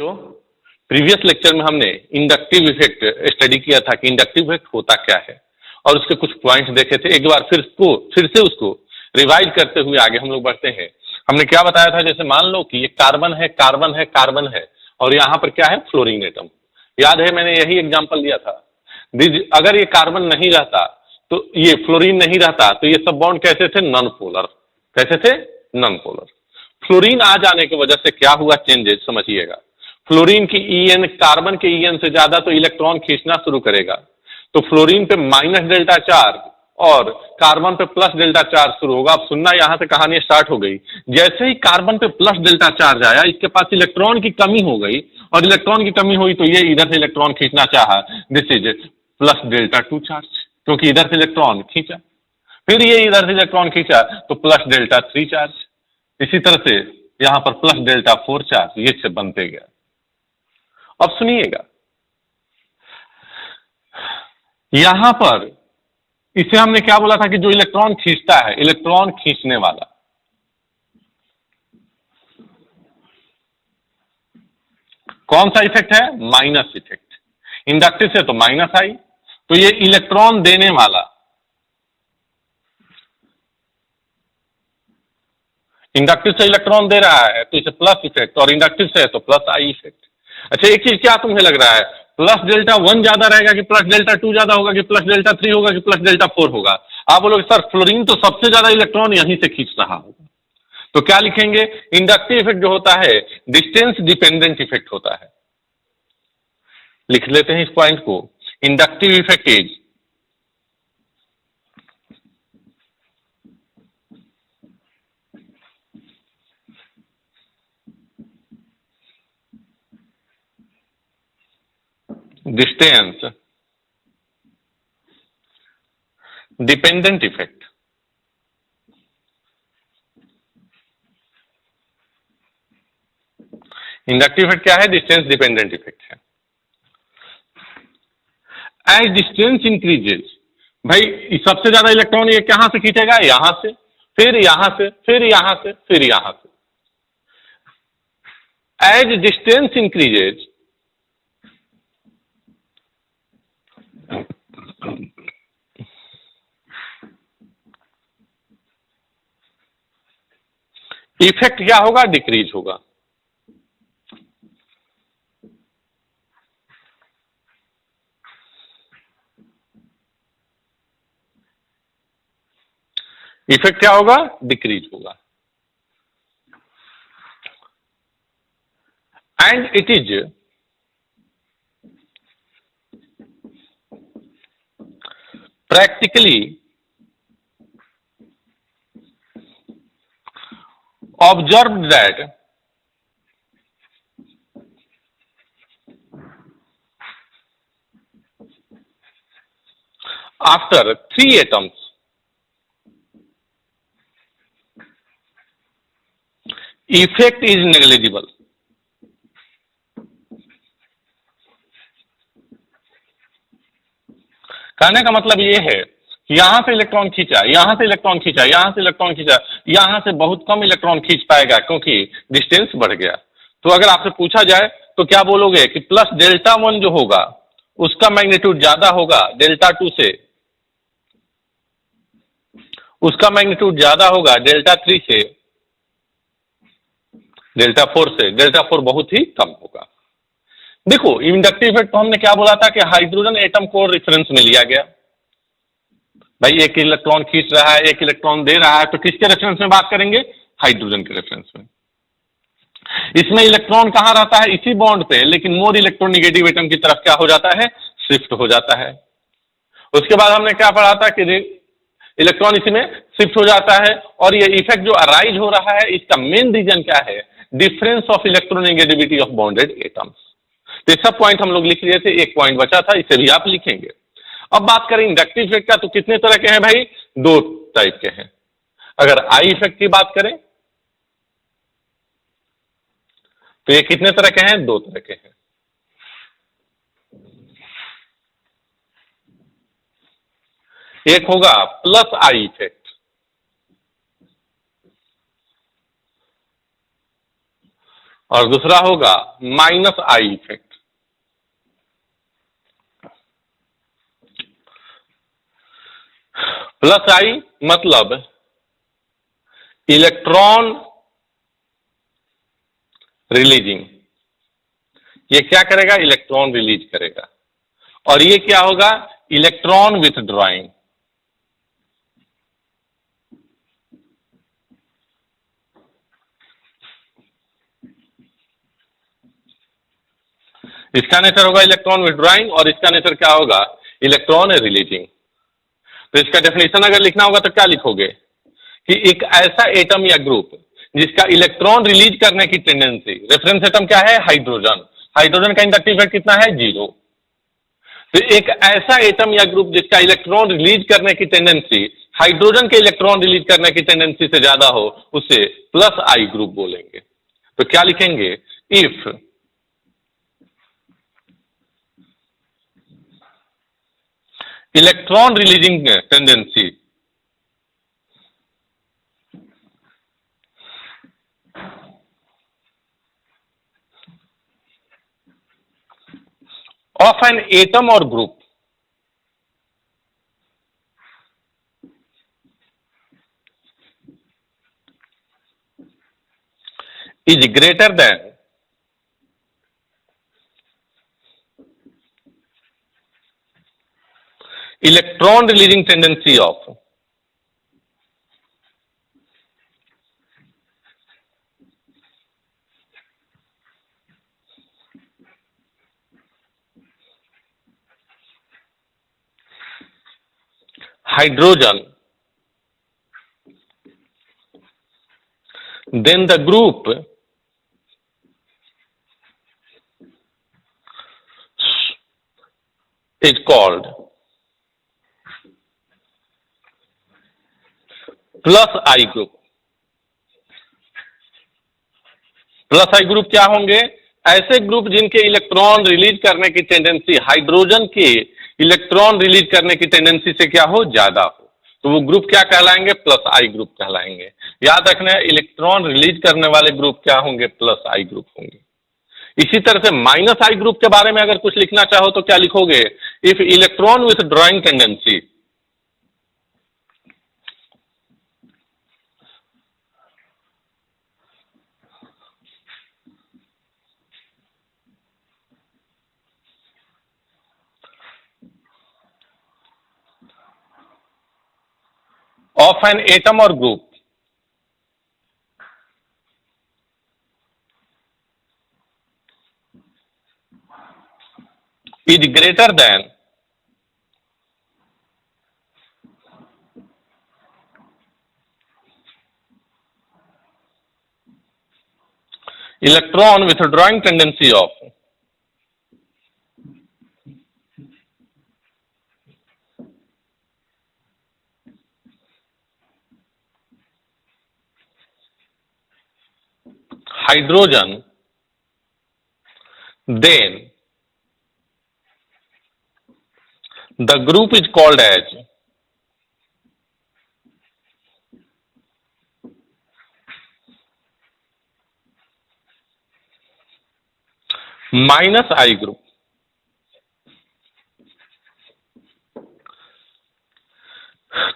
बच्चों, previous lecture में हमने इंडक्टिव इफेक्ट स्टडी किया था कि इंडक्टिव इफेक्ट होता क्या है और उसके कुछ पॉइंट्स देखे थे। एक बार फिर से उसको रिवाइज करते हुए आगे हम लोग बढ़ते हैं। हमने क्या बताया था, जैसे मान लो कि ये कार्बन है, कार्बन है, कार्बन है और यहाँ पर क्या है, फ्लोरीन एटम। याद है मैंने यही एग्जाम्पल दिया था। अगर ये कार्बन नहीं रहता तो ये फ्लोरीन नहीं रहता तो ये सब बॉन्ड कैसे थे, नॉन पोलर। कैसे थे, नॉन पोलर। फ्लोरीन आ जाने की वजह से क्या हुआ, चेंजेस समझिएगा। फ्लोरीन की ईएन कार्बन के ईएन से ज्यादा तो इलेक्ट्रॉन खींचना शुरू करेगा, तो फ्लोरीन पे माइनस डेल्टा चार्ज और कार्बन पे प्लस डेल्टा चार्ज शुरू होगा। अब सुनना, यहां से कहानी स्टार्ट हो गई। जैसे ही कार्बन पे प्लस डेल्टा चार्ज आया, इसके पास इलेक्ट्रॉन की कमी हो गई और इलेक्ट्रॉन की कमी हुई तो ये इधर से इलेक्ट्रॉन खींचना चाहा, this is plus delta two charge, क्योंकि इधर से इलेक्ट्रॉन खींचा। फिर ये इधर से इलेक्ट्रॉन खींचा तो प्लस डेल्टा थ्री चार्ज। इसी तरह से यहां पर प्लस डेल्टा फोर चार्ज, ये से बनते गया। अब सुनिएगा, यहां पर इसे हमने क्या बोला था कि जो इलेक्ट्रॉन खींचता है, इलेक्ट्रॉन खींचने वाला, कौन सा इफेक्ट है, माइनस इफेक्ट। इंडक्टिव से तो माइनस आई, तो ये इलेक्ट्रॉन देने वाला, इंडक्टिव से इलेक्ट्रॉन दे रहा है तो इसे प्लस इफेक्ट, और इंडक्टिव से है तो प्लस आई इफेक्ट। अच्छा, एक चीज क्या तुम्हें लग रहा है, प्लस डेल्टा वन ज्यादा रहेगा कि प्लस डेल्टा टू ज्यादा होगा कि प्लस डेल्टा थ्री होगा कि प्लस डेल्टा फोर होगा? आप बोलोगे सर फ्लोरीन तो सबसे ज्यादा इलेक्ट्रॉन यहीं से खींच रहा होगा, तो क्या लिखेंगे, इंडक्टिव इफेक्ट जो होता है डिस्टेंस डिपेंडेंट इफेक्ट होता है। लिख लेते हैं इस पॉइंट को, inductive effect is distance dependent effect. Inductive effect क्या है, डिस्टेंस डिपेंडेंट इफेक्ट है। एज डिस्टेंस इंक्रीजेज, भाई सबसे ज्यादा इलेक्ट्रॉन ये कहां से खींचेगा, यहां से, फिर यहां से, फिर यहां से, फिर यहां से। एज डिस्टेंस इंक्रीजेज, इफेक्ट क्या होगा, डिक्रीज होगा। इफेक्ट क्या होगा, डिक्रीज होगा। And it is practically observed that after three atoms effect is negligible। कहने का मतलब ये है कि यहां से इलेक्ट्रॉन खींचा, यहां से इलेक्ट्रॉन खींचा, यहां से इलेक्ट्रॉन खींचा, यहां से बहुत कम इलेक्ट्रॉन खींच पाएगा क्योंकि डिस्टेंस बढ़ गया। तो अगर आपसे पूछा जाए तो क्या बोलोगे कि प्लस डेल्टा वन जो होगा उसका मैग्नीट्यूड ज्यादा होगा डेल्टा टू से, उसका मैग्नीट्यूड ज्यादा होगा डेल्टा थ्री से, डेल्टा फोर से, डेल्टा फोर बहुत ही कम होगा। देखो इंडक्टिव इफेक्ट तो हमने क्या बोला था कि हाइड्रोजन एटम को रेफरेंस में लिया गया। भाई एक इलेक्ट्रॉन खींच रहा है, एक इलेक्ट्रॉन दे रहा है, तो किसके रेफरेंस में बात करेंगे, हाइड्रोजन के रेफरेंस में। इसमें इलेक्ट्रॉन कहां रहता है, इसी बॉन्ड पे, लेकिन मोर इलेक्ट्रोनिगेटिव एटम की तरफ क्या हो जाता है, शिफ्ट हो जाता है। उसके बाद हमने क्या पढ़ा था कि इलेक्ट्रॉन इसी में शिफ्ट हो जाता है, और ये इफेक्ट जो अराइज हो रहा है इसका मेन रीजन क्या है, difference of electronegativity of bonded atoms. तो सब पॉइंट हम लोग लिख लिए थे, एक पॉइंट बचा था, इसे भी आप लिखेंगे। अब बात करें इंडक्टिव इफेक्ट का, तो कितने तरह के हैं भाई, दो टाइप के हैं। अगर आई इफेक्ट की बात करें तो ये कितने तरह के हैं, दो तरह के हैं। एक होगा प्लस आई इफेक्ट, और दूसरा होगा माइनस आई इफेक्ट। प्लस आई मतलब इलेक्ट्रॉन रिलीजिंग, ये क्या करेगा, इलेक्ट्रॉन रिलीज करेगा। और ये क्या होगा, इलेक्ट्रॉन विथड्रॉइंग। इसका नेचर होगा इलेक्ट्रॉन विथड्रॉइंग और इसका नेचर क्या होगा, इलेक्ट्रॉन रिलीजिंग। तो इसका डेफिनेशन अगर लिखना होगा तो क्या लिखोगे कि एक ऐसा एटम या ग्रुप जिसका इलेक्ट्रॉन रिलीज करने की टेंडेंसी, रेफरेंस एटम क्या है, हाइड्रोजन, हाइड्रोजन का इंडक्टिव इफेक्ट कितना है, 0। तो एक ऐसा एटम या ग्रुप जिसका इलेक्ट्रॉन रिलीज करने की टेंडेंसी हाइड्रोजन के इलेक्ट्रॉन रिलीज करने की टेंडेंसी से ज्यादा हो, उसे प्लस आई ग्रुप बोलेंगे। तो क्या लिखेंगे, if electron releasing tendency of an atom or group is greater than electron releasing tendency of hydrogen, then the group is called plus I group. Plus I group क्या होंगे, ऐसे ग्रुप जिनके electron release करने की tendency hydrogen के electron release करने की tendency से क्या हो, ज्यादा हो, तो वो ग्रुप क्या कहलाएंगे, प्लस आई ग्रुप कहलाएंगे। याद रखना है, इलेक्ट्रॉन रिलीज करने वाले ग्रुप क्या होंगे, प्लस आई ग्रुप होंगे। इसी तरह से माइनस आई ग्रुप के बारे में अगर कुछ लिखना चाहो तो क्या लिखोगे, if electron with drawing tendency of an atom or group is greater than electron withdrawing tendency of hydrogen, then the group is called as minus I group.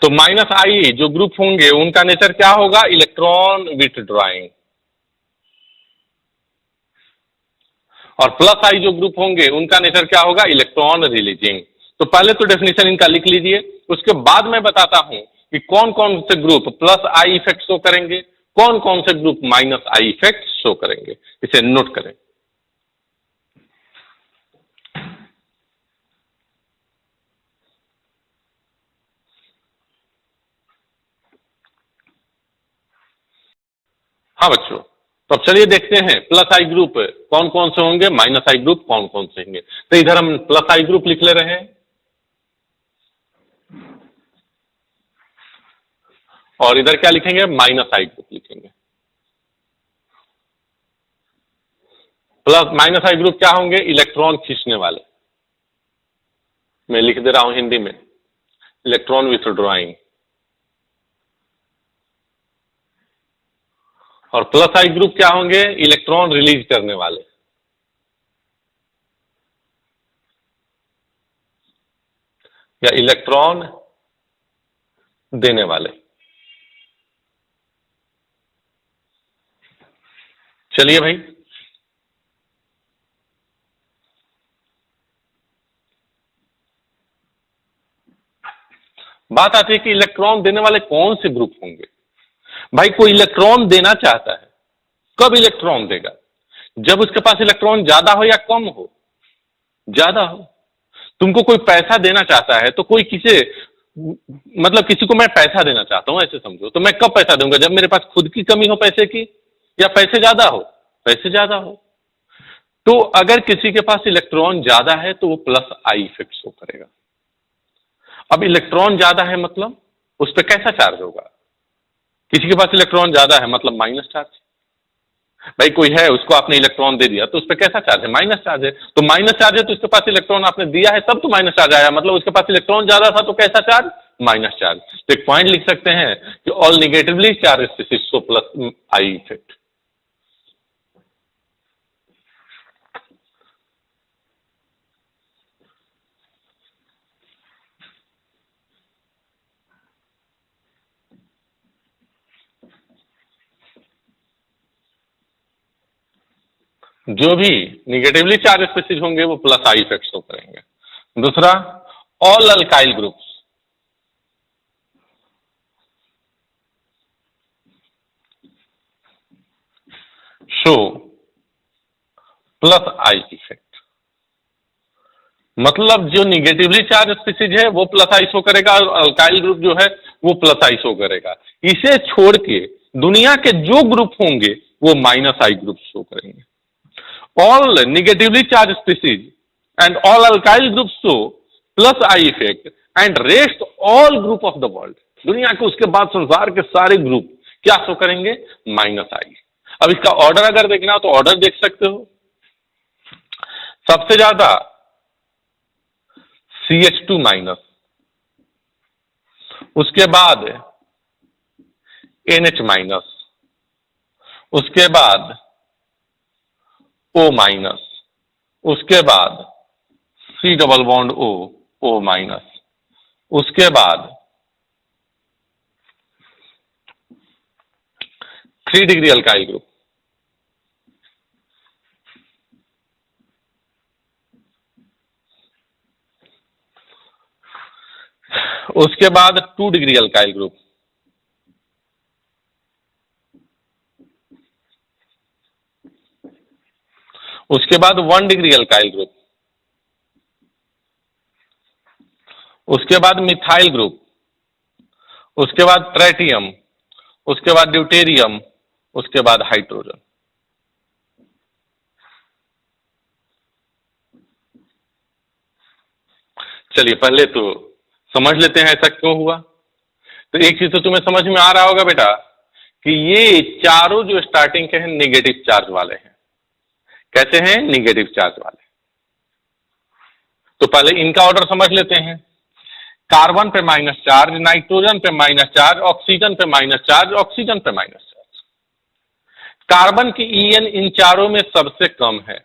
तो माइनस आई जो ग्रुप होंगे उनका नेचर क्या होगा, इलेक्ट्रॉन विथड्रॉइंग, और plus आई जो group होंगे उनका नेचर क्या होगा, इलेक्ट्रॉन रिलीजिंग। तो पहले तो डेफिनेशन इनका लिख लीजिए, उसके बाद मैं बताता हूं कि कौन कौन से group plus I effect show करेंगे, कौन कौन से group minus I effect show करेंगे, इसे नोट करें। हाँ बच्चों, तो अब चलिए देखते हैं प्लस आई ग्रुप कौन कौन से होंगे, माइनस आई ग्रुप कौन कौन से होंगे। तो इधर हम प्लस आई ग्रुप लिख ले रहे हैं और इधर क्या लिखेंगे, माइनस आई ग्रुप लिखेंगे। प्लस माइनस आई ग्रुप क्या होंगे, इलेक्ट्रॉन खींचने वाले, मैं लिख दे रहा हूं हिंदी में, इलेक्ट्रॉन विथड्रॉइंग। और प्लस आई ग्रुप क्या होंगे? इलेक्ट्रॉन रिलीज करने वाले। या इलेक्ट्रॉन देने वाले। चलिए भाई, बात आती है कि इलेक्ट्रॉन देने वाले कौन से ग्रुप होंगे। भाई कोई इलेक्ट्रॉन देना चाहता है, कब इलेक्ट्रॉन देगा? जब उसके पास इलेक्ट्रॉन ज्यादा हो या कम हो? ज्यादा हो। तुमको कोई पैसा देना चाहता है तो कोई किसी को मैं पैसा देना चाहता हूं, ऐसे समझो, तो मैं कब पैसा दूंगा? जब मेरे पास खुद की कमी हो पैसे की, या पैसे ज्यादा हो? पैसे ज्यादा हो। तो अगर किसी के पास इलेक्ट्रॉन ज्यादा है तो वो प्लस आई इफेक्ट शो करेगा। अब इलेक्ट्रॉन ज्यादा है मतलब उस पर कैसा चार्ज होगा? किसी के पास इलेक्ट्रॉन ज्यादा है मतलब माइनस चार्ज। भाई कोई है, उसको आपने इलेक्ट्रॉन दे दिया तो उस पर कैसा चार्ज है? माइनस चार्ज है। तो माइनस चार्ज है तो उसके पास इलेक्ट्रॉन आपने दिया है तब तो माइनस चार्ज आया, मतलब उसके पास इलेक्ट्रॉन ज्यादा था तो कैसा चार्ज? Minus charge. तो एक पॉइंट लिख सकते हैं कि all negatively charge species show plus I effect. जो भी निगेटिवली चार्ज स्पीसीज होंगे वो प्लस आई इफेक्ट शो करेंगे। दूसरा, all alkyl groups show plus I effect. मतलब जो निगेटिवली चार्ज स्पीसीज है वो प्लस आई शो करेगा और अल्काइल ग्रुप जो है वो प्लस आई शो करेगा। इसे छोड़ के दुनिया के जो ग्रुप होंगे वो माइनस आई ग्रुप शो करेंगे। All negatively charged species and all alkyl groups show plus I effect and rest all group of the world। दुनिया के उसके बाद संसार के सारे ग्रुप क्या शो करेंगे? माइनस आई। अब इसका ऑर्डर अगर देखना हो तो ऑर्डर देख सकते हो। सबसे ज्यादा CH2 माइनस, उसके बाद NH माइनस, उसके बाद O माइनस, उसके बाद C double bond O, O minus, उसके बाद 3 डिग्री अल्काइल ग्रुप, उसके बाद 2 डिग्री अल्काइल ग्रुप, उसके बाद 1 डिग्री अल्काइल ग्रुप, उसके बाद मिथाइल ग्रुप, उसके बाद ट्राइटियम, उसके बाद ड्यूटेरियम, उसके बाद हाइड्रोजन। चलिए पहले तो समझ लेते हैं ऐसा क्यों हुआ। तो एक चीज तो तुम्हें समझ में आ रहा होगा बेटा कि ये चारों जो स्टार्टिंग के हैं निगेटिव चार्ज वाले हैं। कैसे हैं? निगेटिव चार्ज वाले। तो पहले इनका ऑर्डर समझ लेते हैं। कार्बन पे माइनस चार्ज, नाइट्रोजन पे माइनस चार्ज, ऑक्सीजन पे माइनस चार्ज, ऑक्सीजन पे माइनस चार्ज। कार्बन की ईएन इन चारों में सबसे कम है।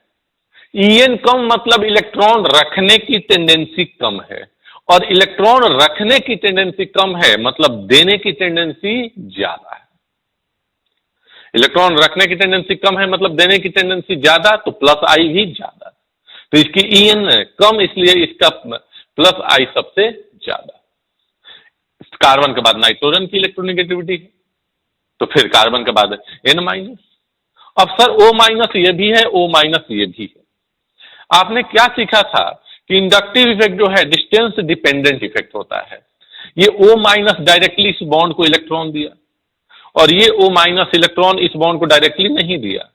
ईएन कम मतलब इलेक्ट्रॉन रखने की टेंडेंसी कम है, और इलेक्ट्रॉन रखने की टेंडेंसी कम है मतलब देने की टेंडेंसी ज्यादा है। इलेक्ट्रॉन रखने की टेंडेंसी कम है मतलब देने की टेंडेंसी ज्यादा, तो प्लस आई भी ज्यादा। तो इसकी ईएन कम, इसलिए इसका प्लस आई सबसे ज्यादा। कार्बन के बाद नाइट्रोजन की इलेक्ट्रोनेगेटिविटी है, तो फिर कार्बन के बाद एन माइनस। अब सर O माइनस ये भी है, O माइनस ये भी है। आपने क्या सीखा था कि इंडक्टिव इफेक्ट जो है डिस्टेंस डिपेंडेंट इफेक्ट होता है। ये O माइनस डायरेक्टली इस बॉन्ड को इलेक्ट्रॉन दिया, और ये O माइनस इलेक्ट्रॉन इस बॉन्ड को डायरेक्टली नहीं दिया,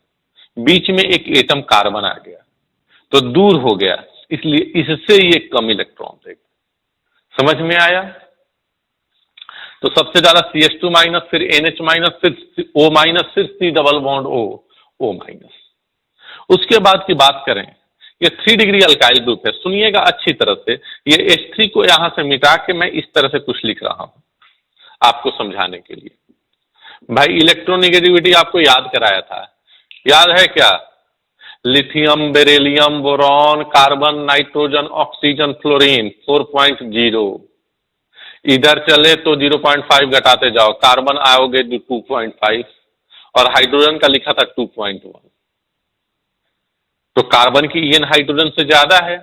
बीच में एक एटम कार्बन आ गया तो दूर हो गया, इसलिए इससे ये कम इलेक्ट्रॉन देगा। समझ में आया? तो सबसे ज्यादा CH2 माइनस, फिर NH माइनस, फिर O माइनस, फिर C double bond O, O minus. उसके बाद की बात करें, ये 3 डिग्री अल्काइल ग्रुप है। सुनिएगा अच्छी तरह से, ये H3 को यहां से मिटा के मैं इस तरह से कुछ लिख रहा हूं आपको समझाने के लिए। भाई इलेक्ट्रोनेगेटिविटी आपको याद कराया था, याद है क्या? Lithium, beryllium, boron, carbon, nitrogen, oxygen, fluorine 4.0। इधर चले तो 0.5 घटाते जाओ, कार्बन आओगे 2.5 और हाइड्रोजन का लिखा था 2.1। तो कार्बन की ईएन हाइड्रोजन से ज्यादा है,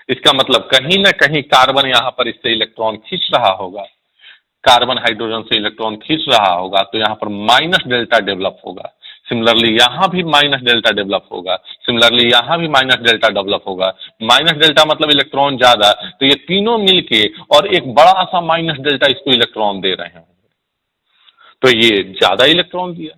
इसका मतलब कहीं ना कहीं कार्बन यहां पर इससे इलेक्ट्रॉन खींच रहा होगा, कार्बन हाइड्रोजन से इलेक्ट्रॉन खींच रहा होगा, तो यहां पर माइनस डेल्टा डेवलप होगा। सिमिलरली यहां भी माइनस डेल्टा डेवलप होगा, सिमिलरली यहां भी माइनस डेल्टा डेवलप होगा। माइनस डेल्टा मतलब इलेक्ट्रॉन ज्यादा, तो ये तीनों मिलके और एक बड़ा सा माइनस डेल्टा इसको इलेक्ट्रॉन दे रहे हैं, तो ये ज्यादा इलेक्ट्रॉन दिया।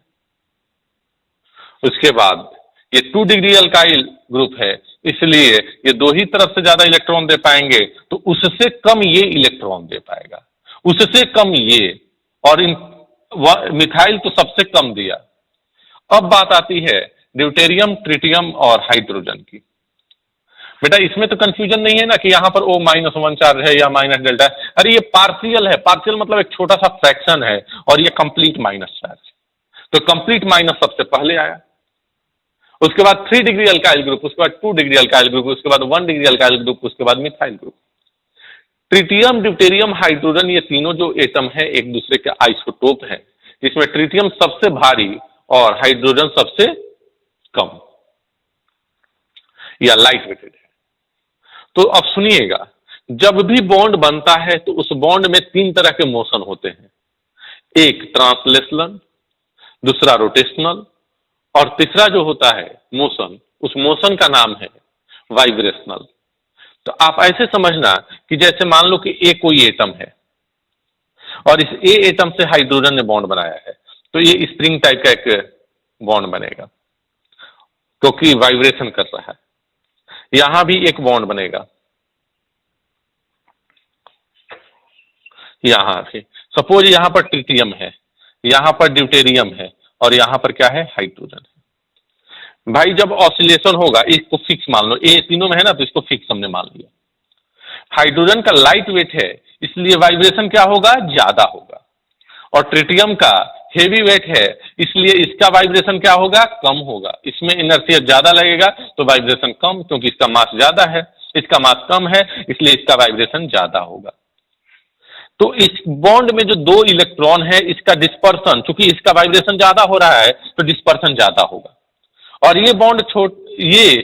उसके बाद ये 2 डिग्री अल्काइल ग्रुप है, इसलिए ये दो ही तरफ से ज्यादा इलेक्ट्रॉन दे पाएंगे, तो उससे कम ये इलेक्ट्रॉन दे पाएगा, उससे कम ये, और इन मिथाइल तो सबसे कम दिया। अब बात आती है ड्यूटेरियम, ट्रिटियम और हाइड्रोजन की। बेटा इसमें तो कंफ्यूजन नहीं है ना कि यहां पर O-1 चार्ज है या माइनस डेल्टा है, अरे ये पार्शियल है, पार्शियल मतलब एक छोटा सा फ्रैक्शन है, और ये कंप्लीट माइनस चार्ज, तो कंप्लीट माइनस सबसे पहले आया। उसके बाद 3 डिग्री अल्काइल ग्रुप, उसके बाद 2 डिग्री अल्काइल ग्रुप, उसके बाद 1 डिग्री अल्काइल ग्रुप, उसके बाद methyl group. Tritium, deuterium, hydrogen ये तीनों जो एटम है एक दूसरे के आइसोटोप है, जिसमें ट्रिटियम सबसे भारी और हाइड्रोजन सबसे कम या लाइट वेटेड है। तो अब सुनिएगा, जब भी बॉन्ड बनता है तो उस बॉन्ड में 3 तरह के मोशन होते हैं, एक ट्रांसलेशनल, दूसरा रोटेशनल, और तीसरा जो होता है मोशन, उस मोशन का नाम है वाइब्रेशनल। तो आप ऐसे समझना कि जैसे मान लो कि ए कोई एटम है और इस ए एटम से हाइड्रोजन ने बॉन्ड बनाया है, तो ये स्प्रिंग टाइप का एक बॉन्ड बनेगा क्योंकि वाइब्रेशन कर रहा है। यहां भी एक बॉन्ड बनेगा, यहां भी सपोज यहां पर ट्रिटियम है, यहां पर ड्यूटेरियम है, और यहां पर क्या है? हाइड्रोजन है। भाई जब ऑसिलेशन होगा, इसको फिक्स मान लो, ए तीनों में है ना, तो इसको फिक्स हमने मान लिया। हाइड्रोजन का लाइट वेट है, इसलिए वाइब्रेशन क्या होगा? ज्यादा होगा, और ट्रिटियम का हेवी वेट है, इसलिए इसका वाइब्रेशन क्या होगा? कम होगा। इसमें इनर्शिया ज्यादा लगेगा तो वाइब्रेशन कम, क्योंकि इसका मास ज्यादा है, इसका मास कम है, इसलिए इसका वाइब्रेशन ज्यादा होगा। तो इस बॉन्ड में जो 2 इलेक्ट्रॉन है, इसका डिस्पर्सन, चूंकि इसका वाइब्रेशन ज्यादा हो रहा है तो डिस्पर्सन ज्यादा होगा, और ये बॉन्ड ये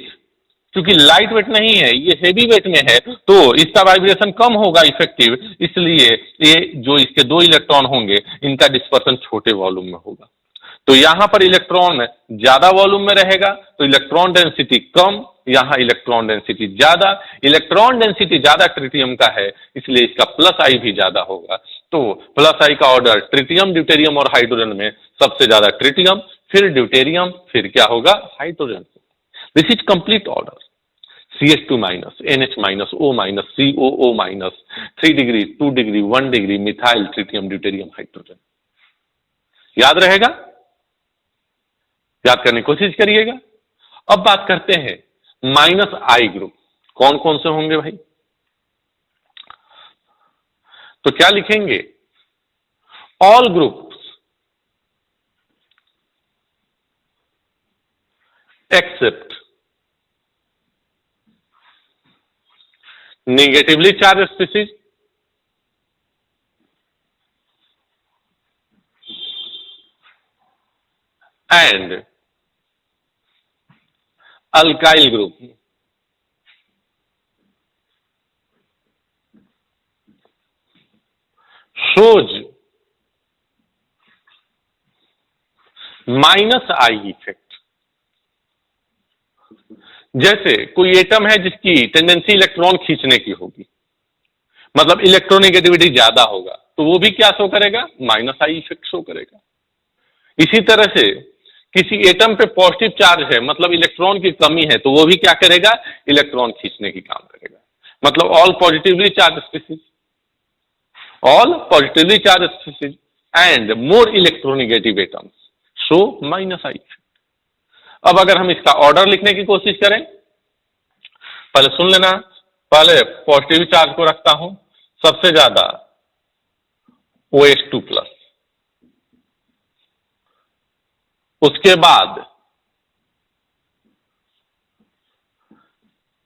क्योंकि लाइट वेट नहीं है, ये हेवी वेट में है, तो इसका वाइब्रेशन कम होगा इफेक्टिव, इसलिए ये जो इसके 2 इलेक्ट्रॉन होंगे इनका डिस्पर्सन छोटे वॉल्यूम में होगा। तो यहां पर इलेक्ट्रॉन ज्यादा वॉल्यूम में रहेगा तो इलेक्ट्रॉन डेंसिटी कम, यहां इलेक्ट्रॉन डेंसिटी ज्यादा। इलेक्ट्रॉन डेंसिटी ज्यादा ट्रिटियम का है, इसलिए इसका प्लस आई भी ज्यादा होगा। तो प्लस आई का ऑर्डर ट्रिटियम, ड्यूटेरियम और हाइड्रोजन में सबसे ज्यादा ट्रिटियम, फिर ड्यूटेरियम, फिर क्या होगा? Hydrogen. This is complete order. CH2 minus, NH minus, O minus, COO minus, 3 degree, 2 degree, 1 degree, methyl, tritium, deuterium, hydrogen. याद रहेगा? याद करने की कोशिश करिएगा। अब बात करते हैं माइनस आई ग्रुप, कौन कौन से होंगे भाई? तो क्या लिखेंगे? All groups except negatively charged species and alkyl group shows minus I effect. जैसे कोई एटम है जिसकी टेंडेंसी इलेक्ट्रॉन खींचने की होगी, मतलब इलेक्ट्रोनेगेटिविटी ज्यादा होगा, तो वो भी क्या शो करेगा? माइनस आई इफेक्ट शो करेगा। इसी तरह से किसी एटम पे पॉजिटिव चार्ज है, मतलब इलेक्ट्रॉन की कमी है, तो वो भी क्या करेगा? इलेक्ट्रॉन खींचने की काम करेगा। मतलब all positively charge species, all positively charge species and more electronegative atoms show minus I effect. अब अगर हम इसका ऑर्डर लिखने की कोशिश करें, पहले सुन लेना, पहले पॉजिटिव चार्ज को रखता हूं, सबसे ज्यादा OH2 प्लस, उसके बाद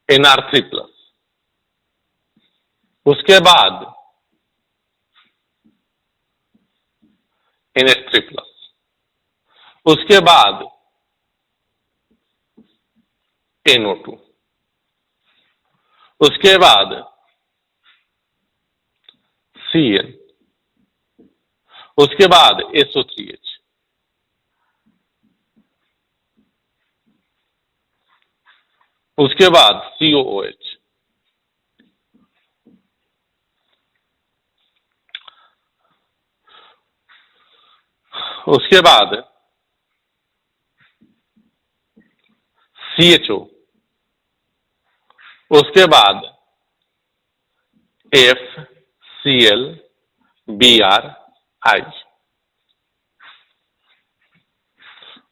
Nr3+, उसके बाद NH3+, उसके बाद NO2, उसके बाद Cl, उसके बाद SO3H, उसके बाद COOH, उसके बाद CHO, उसके बाद FClBrI,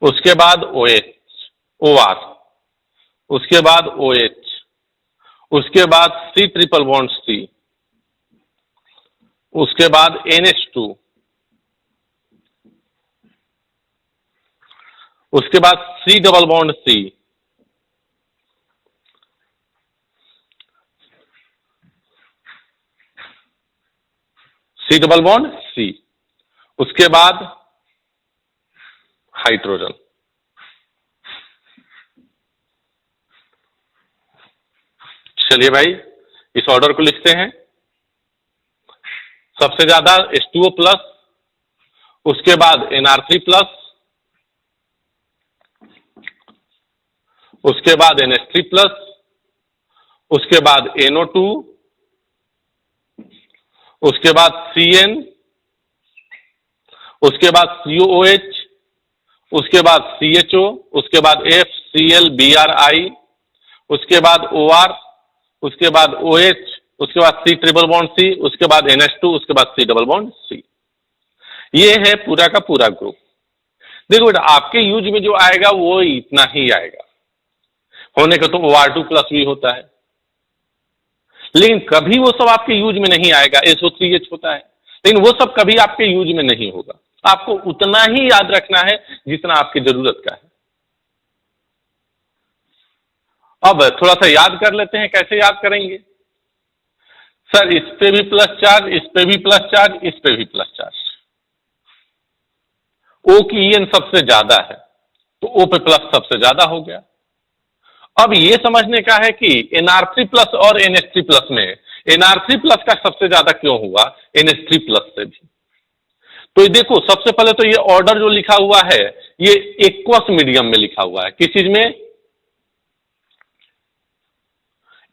उसके बाद OR, उसके बाद OH, उसके बाद C ट्रिपल बॉन्ड C, उसके बाद NH2, उसके बाद C double bond C, C double bond C, उसके बाद हाइड्रोजन। चलिए भाई इस ऑर्डर को लिखते हैं। सबसे ज्यादा H2O+, उसके बाद Nr3+, उसके बाद NH3+, उसके बाद NO2, उसके बाद Cn, उसके बाद COOH, उसके बाद CHO, उसके बाद FClBrI, उसके बाद OR, उसके बाद OH, उसके बाद C ट्रिपल बॉन्ड C, उसके बाद NH2, उसके बाद C डबल बॉन्ड C। ये है पूरा का पूरा ग्रुप। देखो बेटा आपके यूज में जो आएगा वो इतना ही आएगा, होने का तो OR2+ भी होता है, लेकिन कभी वो सब आपके यूज में नहीं आएगा। SO3H होता है, लेकिन वो सब कभी आपके यूज में नहीं होगा। आपको उतना ही याद रखना है जितना आपकी जरूरत का है। अब थोड़ा सा याद कर लेते हैं, कैसे याद करेंगे? सर इस पे भी प्लस चार्ज, इस पे भी प्लस चार्ज, इस पे भी प्लस चार्ज। O की EN सबसे ज्यादा है तो O पे प्लस सबसे ज्यादा हो गया। अब ये समझने का है कि Nr3+ और NH3+ में Nr3+ का सबसे ज्यादा क्यों हुआ NH3+ से भी। तो देखो सबसे पहले तो ये ऑर्डर जो लिखा हुआ है ये एक्वस मीडियम में लिखा हुआ है। किस चीज में?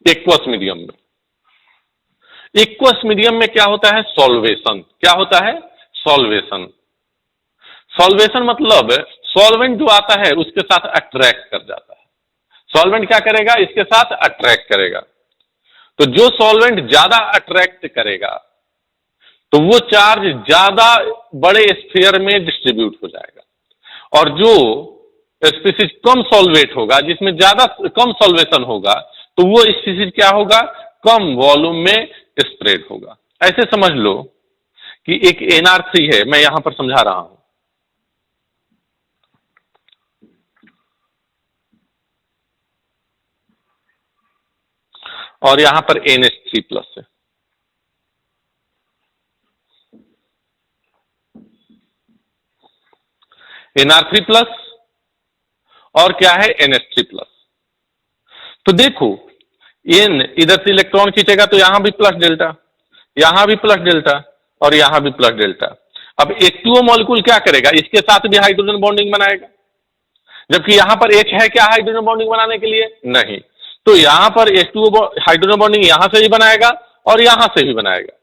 एक्वस मीडियम में। एक्वस मीडियम में क्या होता है? सॉल्वेशन। क्या होता है? सॉल्वेशन। सॉल्वेशन मतलब सॉल्वेंट जो आता है उसके साथ अट्रैक्ट कर जाता है। सॉल्वेंट क्या करेगा? इसके साथ अट्रैक्ट करेगा। तो जो सॉल्वेंट ज्यादा अट्रैक्ट करेगा तो वो चार्ज ज्यादा बड़े स्फीयर में डिस्ट्रीब्यूट हो जाएगा, और जो स्पीसीज कम सॉल्वेट होगा, जिसमें ज्यादा कम सॉल्वेशन होगा, तो वो स्पीसीज क्या होगा? कम वॉल्यूम में स्प्रेड होगा। ऐसे समझ लो कि एक NR3 है, मैं यहां पर समझा रहा हूं। और यहां पर NH3+ है। Nr3+ और क्या है? NH3+। तो देखो N इधर से इलेक्ट्रॉन खींचेगा तो यहां भी प्लस डेल्टा, यहां भी प्लस डेल्टा और यहां भी प्लस डेल्टा। अब H2O मॉलिक्यूल क्या करेगा? इसके साथ भी हाइड्रोजन बॉन्डिंग बनाएगा, जबकि यहां पर H है क्या हाइड्रोजन बॉन्डिंग बनाने के लिए? नहीं। तो यहां पर H2O हाइड्रोजन बॉन्डिंग यहां से भी बनाएगा और यहां से भी बनाएगा,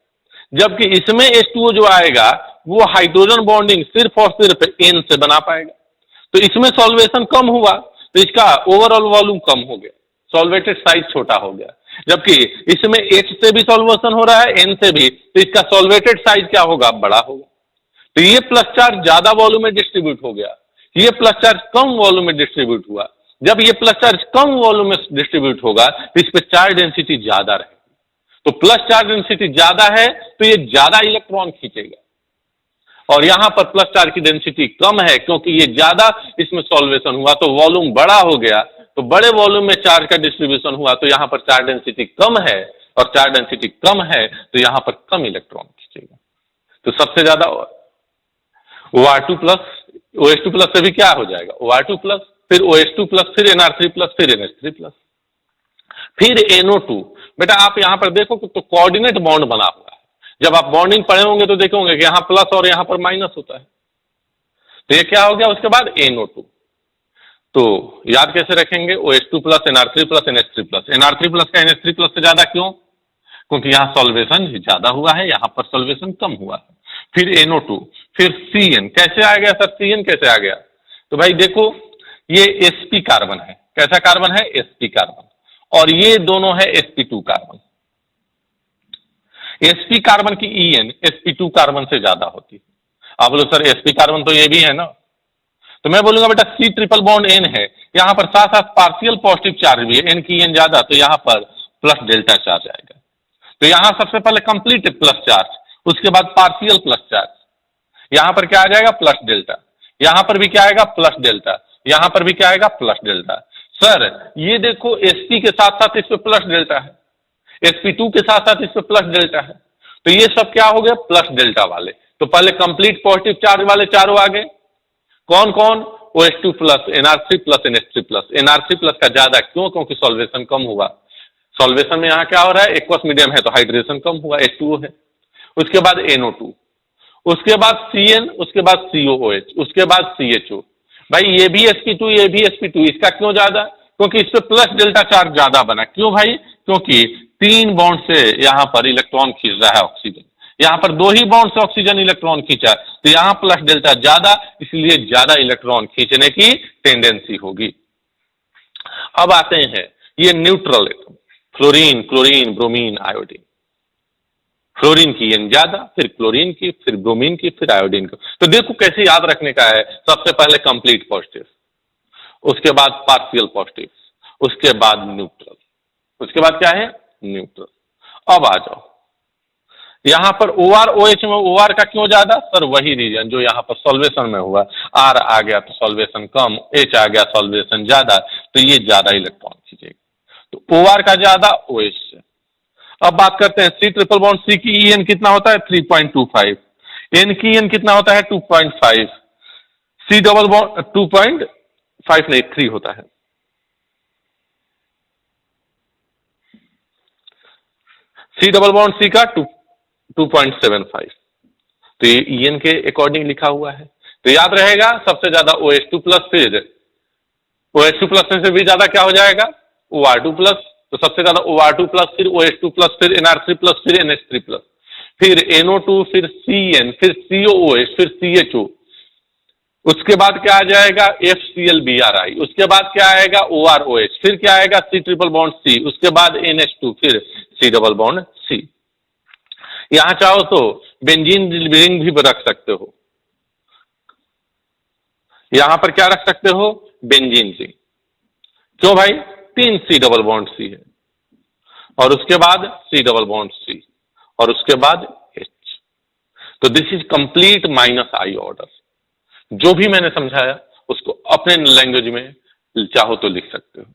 जबकि इसमें H2O जो आएगा वो हाइड्रोजन बॉन्डिंग सिर्फ और सिर्फ N से बना पाएगा। तो इसमें सॉल्वेशन कम हुआ तो इसका ओवरऑल वॉल्यूम कम हो गया, सॉल्वेटेड साइज छोटा हो गया। जबकि इसमें H से भी सॉल्वेशन हो रहा है, N से भी, तो इसका सॉल्वेटेड साइज क्या होगा? बड़ा होगा। तो ये प्लस चार्ज ज्यादा वॉल्यूम में डिस्ट्रीब्यूट हो गया, ये प्लस चार्ज कम वॉल्यूम में डिस्ट्रीब्यूट हुआ। जब ये प्लस चार्ज कम वॉल्यूम में डिस्ट्रीब्यूट होगा तो इस पर चार्ज डेंसिटी ज्यादा रहेगी। तो प्लस चार्ज डेंसिटी ज्यादा है तो ये ज्यादा इलेक्ट्रॉन खींचेगा, और यहां पर प्लस चार्ज की डेंसिटी कम है क्योंकि ये ज्यादा इसमें सॉल्वेशन हुआ तो वॉल्यूम बड़ा हो गया, तो बड़े वॉल्यूम में चार्ज का डिस्ट्रीब्यूशन हुआ तो यहां पर चार्ज डेंसिटी कम है, और चार्ज डेंसिटी कम है तो यहां पर कम इलेक्ट्रॉन खींचेगा। तो सबसे ज्यादा OR2 प्लस, OH2 प्लस से भी क्या हो जाएगा OR2 प्लस, फिर OH2 प्लस, फिर NR3 प्लस, फिर NH3 प्लस, फिर NO2। बेटा आप यहां पर देखो तो कोऑर्डिनेट बॉन्ड बना हुआ है, जब आप बॉन्डिंग पढ़े होंगे तो देखोगे कि यहां प्लस और यहां पर माइनस होता है, तो ये क्या हो गया, उसके बाद NO2। तो याद कैसे रखेंगे, OH2 plus NR3 plus NH3 plus. NR3 plus का NH3 प्लस से ज्यादा क्यों, क्योंकि यहां सॉल्वेशन ज्यादा हुआ है, यहां पर सॉल्वेशन कम हुआ है। फिर NO2, फिर CN। कैसे आ गया सर CN कैसे आ गया, तो भाई देखो ये sp कार्बन है, कैसा कार्बन है sp कार्बन, और ये दोनों है sp2 कार्बन। sp कार्बन की En sp2 कार्बन से ज्यादा होती है। आप बोलो सर sp कार्बन तो ये भी है ना, तो मैं बोलूंगा बेटा C ट्रिपल बॉन्ड N है, यहां पर साथ साथ पार्शियल पॉजिटिव चार्ज भी है, N की N ज्यादा तो यहां पर प्लस डेल्टा चार्ज आएगा। तो यहां सबसे पहले कंप्लीट प्लस चार्ज, उसके बाद पार्शियल प्लस चार्ज, यहां पर क्या आ जाएगा प्लस डेल्टा, यहां पर भी क्या आएगा प्लस डेल्टा, यहां पर भी क्या आएगा प्लस डेल्टा। सर ये देखो sp के साथ साथ इस पे प्लस डेल्टा है, sp2 के साथ साथ इस पे प्लस डेल्टा है, तो ये सब क्या हो गया प्लस डेल्टा वाले। तो पहले कंप्लीट पॉजिटिव चार्ज वाले चारों आ गए, कौन कौन, OH2 plus, NR3 plus, NH3 plus. NR3 plus का ज्यादा क्यों, क्योंकि सॉल्वेशन कम हुआ, सॉल्वेशन में यहाँ क्या हो रहा है एक्वस मीडियम है तो हाइड्रेशन कम हुआ, H2O है। उसके बाद NO2, उसके बाद CN, उसके बाद COOH, उसके बाद CHO। भाई ये भी sp2 ये भी sp2, इसका क्यों ज्यादा, क्योंकि इस पे प्लस डेल्टा चार्ज ज्यादा बना। क्यों भाई, क्योंकि 3 बॉन्ड से यहां पर इलेक्ट्रॉन खींच रहा है ऑक्सीजन, यहां पर 2 ही बॉन्ड से ऑक्सीजन इलेक्ट्रॉन खींचा, तो यहां प्लस डेल्टा ज्यादा, इसलिए ज्यादा इलेक्ट्रॉन खींचने की टेंडेंसी होगी। अब आते हैं ये neutral atom, fluorine, chlorine, bromine, iodine. Fluorine की N ज्यादा, फिर क्लोरीन की, फिर ब्रोमीन की, फिर आयोडीन की। तो देखो कैसे याद रखने का है, सबसे पहले कंप्लीट पॉजिटिव, उसके बाद पार्शियल पॉजिटिव, उसके बाद न्यूट्रल, उसके बाद क्या है न्यूट्रल। अब आ जाओ यहां पर OR-OH में OR का क्यों ज्यादा, सर वही रीजन जो यहां पर सॉल्वेशन में हुआ, R आ गया तो सॉल्वेशन कम, H आ गया सॉल्वेशन ज्यादा, तो ये ज्यादा इलेक्ट्रॉन खींचेगा, तो OR का ज्यादा OH से। अब बात करते हैं C ट्रिपल बॉन्ड C की En कितना होता है 3.25, N की En कितना होता है 2.5, C डबल बॉन्ड 2.5 नहीं 3 होता है। C डबल बॉन्ड C का 2.75, तो ये En के अकॉर्डिंग लिखा हुआ है, तो याद रहेगा सबसे ज्यादा OH2 प्लस, फिर OH2 प्लस से भी ज्यादा क्या हो जाएगा OR2 प्लस, तो सबसे ज्यादा OR2 प्लस, फिर OH2 प्लस, फिर NR3 प्लस, फिर NH3 प्लस, फिर NO2, फिर CN, फिर COOH, फिर CHO, उसके बाद क्या आ जाएगा FClBrI, उसके बाद क्या आएगा OR-OH, फिर क्या आएगा C ट्रिपल बॉन्ड C, उसके बाद NH2, फिर C डबल बॉन्ड C। यहां चाहो तो बेंजीन रिंग भी रख सकते हो, यहां पर क्या रख सकते हो बेंजीन रिंग, क्यों भाई 3 C डबल बॉन्ड C है, और उसके बाद C डबल बॉन्ड C, और उसके बाद H। तो this is complete minus I order. जो भी मैंने समझाया उसको अपने लैंग्वेज में चाहो तो लिख सकते हो।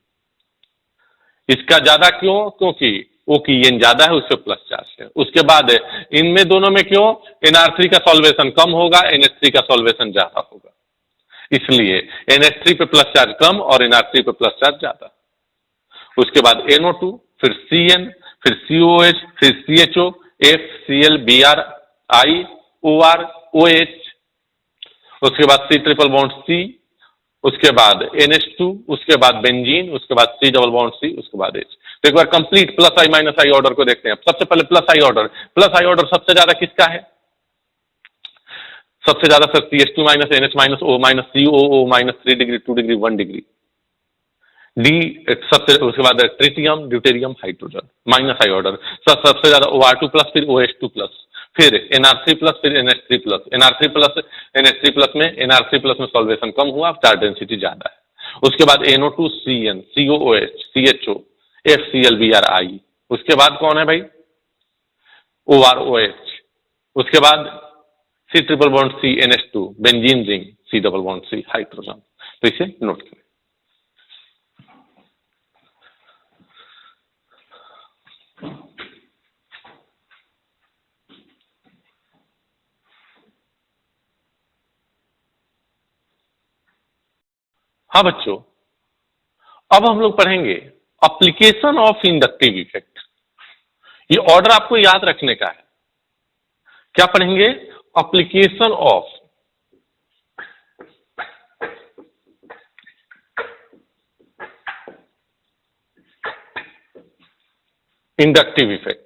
इसका ज्यादा क्यों, क्योंकि O की N ज्यादा है, उससे प्लस चार्ज है। उसके बाद इनमें दोनों में क्यों, NR3 का सॉल्वेशन कम होगा, NH3 का सॉल्वेशन ज्यादा होगा, इसलिए NH3 पे प्लस चार्ज कम और NR3 पे प्लस चार्ज ज्यादा। उसके बाद NO2, फिर CN, फिर COH, फिर CHO, FClBrI, OR-OH, उसके बाद C ट्रिपल बॉन्ड C, उसके बाद NH2, उसके बाद बेंजीन, उसके बाद C डबल बॉन्ड C, उसके बाद H। तो एक बार complete plus I minus I order को देखते हैं। सबसे पहले plus I order, plus I order सबसे ज्यादा किसका है, सबसे ज्यादा sir CH2 minus NH minus O minus COO minus 3 degree 2 degree 1 degree D, सबसे उसके बाद tritium, deuterium, hydrogen, minus I order. सबसे ज्यादा OR2 प्लस, फिर OH2 प्लस, फिर NR3 प्लस, फिर NH3 plus. NR3 plus NH3 plus में NR3 plus में सॉल्वेशन कम हुआ, चार्ज डेंसिटी ज्यादा है। उसके बाद NO2, CN, COOH, CHO, FClBrI, उसके बाद कौन है भाई OR-OH, उसके बाद C triple bond C NH2 benzene ring C double bond C hydrogen. तो इसे नोट करें। हाँ बच्चों, अब हम लोग पढ़ेंगे एप्लीकेशन ऑफ इंडक्टिव इफेक्ट। ये ऑर्डर आपको याद रखने का है। क्या पढ़ेंगे? Application of inductive effect.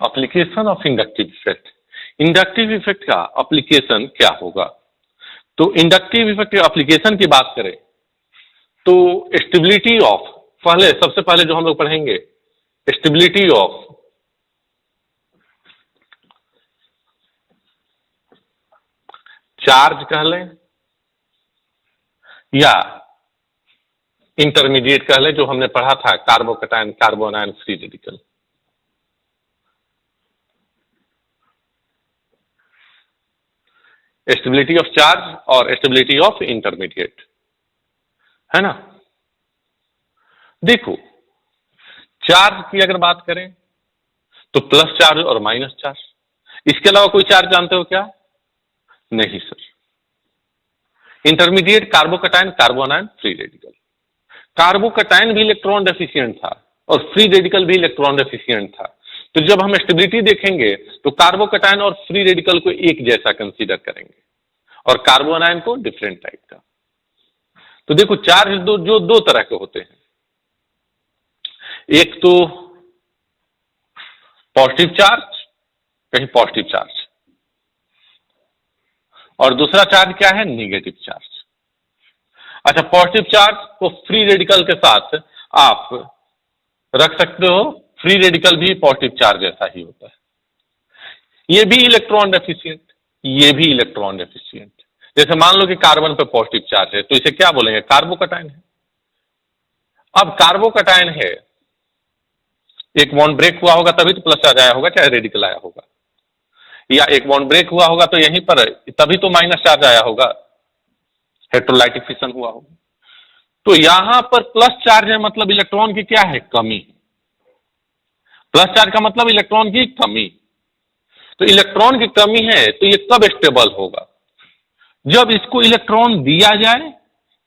Application of inductive effect. Inductive effect का एप्लीकेशन क्या होगा? तो इंडक्टिव इफेक्ट के एप्लीकेशन की बात करें तो स्टेबिलिटी ऑफ, सबसे पहले जो हम लोग पढ़ेंगे स्टेबिलिटी ऑफ चार्ज कह लें या इंटरमीडिएट कह लें, जो हमने पढ़ा था carbocation carbanion free radical. Stability of charge और स्टेबिलिटी ऑफ इंटरमीडिएट, है ना। देखो, चार्ज की अगर बात करें तो प्लस चार्ज और माइनस चार्ज, इसके अलावा कोई चार्ज जानते हो क्या? नहीं sir. Intermediate carbocation carbanion free radical. Carbocation भी इलेक्ट्रॉन डेफिशिएंट था और फ्री रेडिकल भी इलेक्ट्रॉन डेफिशिएंट था। तो जब हम स्टेबिलिटी देखेंगे तो कार्बोकैटायन और फ्री रेडिकल को एक जैसा कंसीडर करेंगे और कार्बोनायन को डिफरेंट टाइप का। तो देखो, चार्ज दो तरह के होते हैं। एक तो पॉजिटिव चार्ज, कहीं पॉजिटिव चार्ज, और दूसरा चार्ज क्या है? Negative charge. अच्छा, पॉजिटिव चार्ज को फ्री रेडिकल के साथ आप रख सकते हो। फ्री रेडिकल भी पॉजिटिव चार्ज जैसा ही होता है। ये भी इलेक्ट्रॉन डेफिशिएंट, ये भी इलेक्ट्रॉन डेफिशिएंट। जैसे मान लो कि कार्बन पे पॉजिटिव चार्ज है तो इसे क्या बोलेंगे? कार्बोकैटायन है। अब कार्बोकैटायन है, एक बॉन्ड ब्रेक हुआ होगा तभी तो प्लस चार्ज आया होगा, चाहे रेडिकल आया होगा, या एक बॉन्ड ब्रेक हुआ होगा तो यहीं पर तभी तो माइनस चार्ज आया होगा, हेटेरोलाइटिक फिशन हुआ होगा। तो यहां पर प्लस चार्ज है, मतलब इलेक्ट्रॉन की क्या है? कमी। प्लस चार्ज का मतलब इलेक्ट्रॉन की कमी। तो इलेक्ट्रॉन की कमी है तो ये कब स्टेबल होगा? जब इसको इलेक्ट्रॉन दिया जाए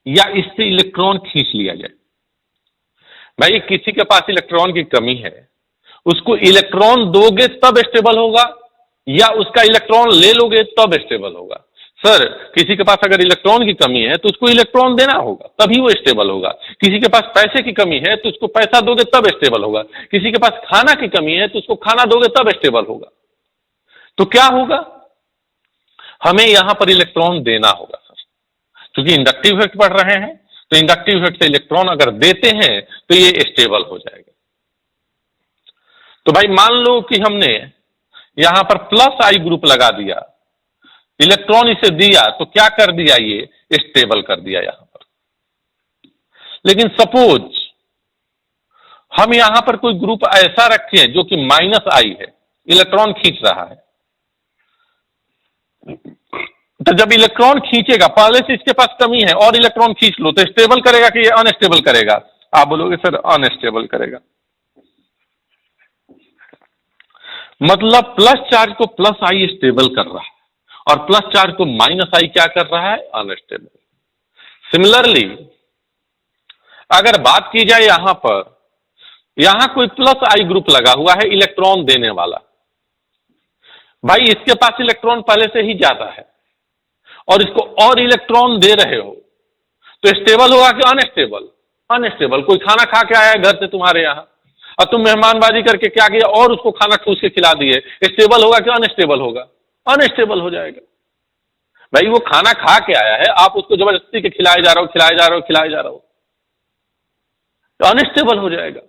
या इससे इलेक्ट्रॉन खींच लिया जाए। भाई, किसी के पास इलेक्ट्रॉन की कमी है, उसको इलेक्ट्रॉन दोगे तब स्टेबल होगा या उसका इलेक्ट्रॉन ले लोगे तब स्टेबल होगा? सर, किसी के पास अगर इलेक्ट्रॉन की कमी है तो उसको इलेक्ट्रॉन देना होगा तभी वो स्टेबल होगा। किसी के पास पैसे की कमी है तो उसको पैसा दोगे तब स्टेबल होगा। किसी के पास खाना की कमी है तो उसको खाना दोगे तब स्टेबल होगा। तो क्या होगा? हमें यहां पर इलेक्ट्रॉन देना होगा सर, क्योंकि इंडक्टिव इफेक्ट पढ़ रहे हैं। तो इंडक्टिव इफेक्ट से इलेक्ट्रॉन अगर देते हैं तो ये स्टेबल हो जाएगा। तो भाई, मान लो कि हमने यहां पर प्लस आई ग्रुप लगा दिया, इलेक्ट्रॉन इसे दिया तो क्या कर दिया? ये स्टेबल कर दिया यहां पर। लेकिन सपोज हम यहां पर कोई ग्रुप ऐसा रखें जो कि माइनस आई है, इलेक्ट्रॉन खींच रहा है, तो जब इलेक्ट्रॉन खींचेगा, पहले से इसके पास कमी है और इलेक्ट्रॉन खींच लो, तो स्टेबल करेगा कि ये अनस्टेबल करेगा? आप बोलोगे सर अनस्टेबल करेगा। मतलब प्लस चार्ज को प्लस आई स्टेबल कर रहा है और प्लस चार्ज को माइनस आई क्या कर रहा है? अनस्टेबल। सिमिलरली अगर बात की जाए यहां पर, यहां कोई प्लस आई ग्रुप लगा हुआ है इलेक्ट्रॉन देने वाला। भाई, इसके पास इलेक्ट्रॉन पहले से ही ज्यादा है और इसको और इलेक्ट्रॉन दे रहे हो, तो स्टेबल होगा कि अनस्टेबल? अनस्टेबल। कोई खाना खा के आया घर से तुम्हारे यहां और तुम मेहमानबाजी करके क्या किया और उसको खाना ठूस के खिला दिए, स्टेबल होगा कि अनस्टेबल होगा? अनस्टेबल हो जाएगा। भाई, वो खाना खा के आया है, आप उसको जबरदस्ती के खिलाए जा रहे हो, खिलाए जा रहे हो, खिलाए जा रहे हो, तो अनस्टेबल हो जाएगा।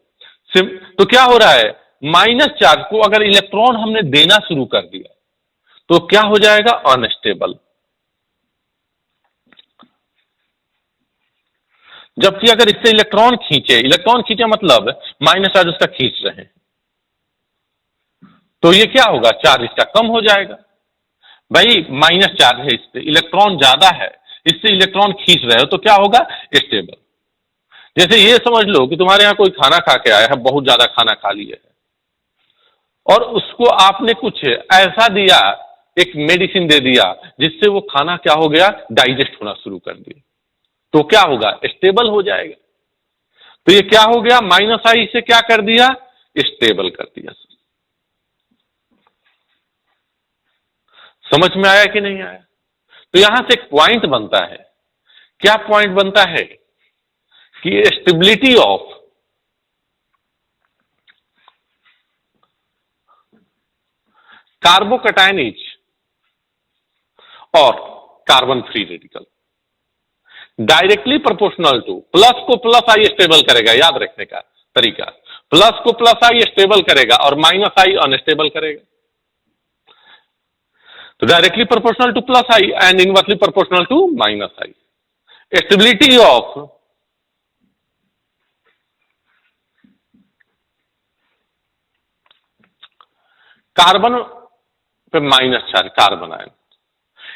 तो क्या हो रहा है? माइनस चार्ज को अगर इलेक्ट्रॉन हमने देना शुरू कर दिया तो क्या हो जाएगा? अनस्टेबल। जबकि अगर इससे इलेक्ट्रॉन खींचे मतलब माइनस चार्ज उसका खींच रहे हैं, तो ये क्या होगा? चार्ज इसका कम हो जाएगा। भाई माइनस चार्ज है, इससे इलेक्ट्रॉन ज्यादा है, इससे इलेक्ट्रॉन खींच रहे हो तो क्या होगा? स्टेबल। जैसे ये समझ लो कि तुम्हारे यहां कोई खाना खा के आया है, बहुत ज्यादा खाना खा लिया है, और उसको आपने कुछ ऐसा दिया, एक मेडिसिन दे दिया जिससे वो खाना क्या हो गया? डाइजेस्ट होना शुरू कर दिया, तो क्या होगा? स्टेबल हो जाएगा। तो ये क्या हो गया? माइनस आई से क्या कर दिया? स्टेबल कर दिया। समझ में आया कि नहीं आया? तो यहां से एक पॉइंट बनता है। क्या पॉइंट बनता है? कि स्टेबिलिटी ऑफ कार्बोकैटायन और carbon free radical directly proportional to, plus को प्लस आई स्टेबल करेगा, याद रखने का तरीका, प्लस को प्लस आई स्टेबल करेगा और माइनस आई अनस्टेबल करेगा। तो directly proportional to plus I and inversely proportional to minus I. Stability of carbon पे minus charge, carbon ion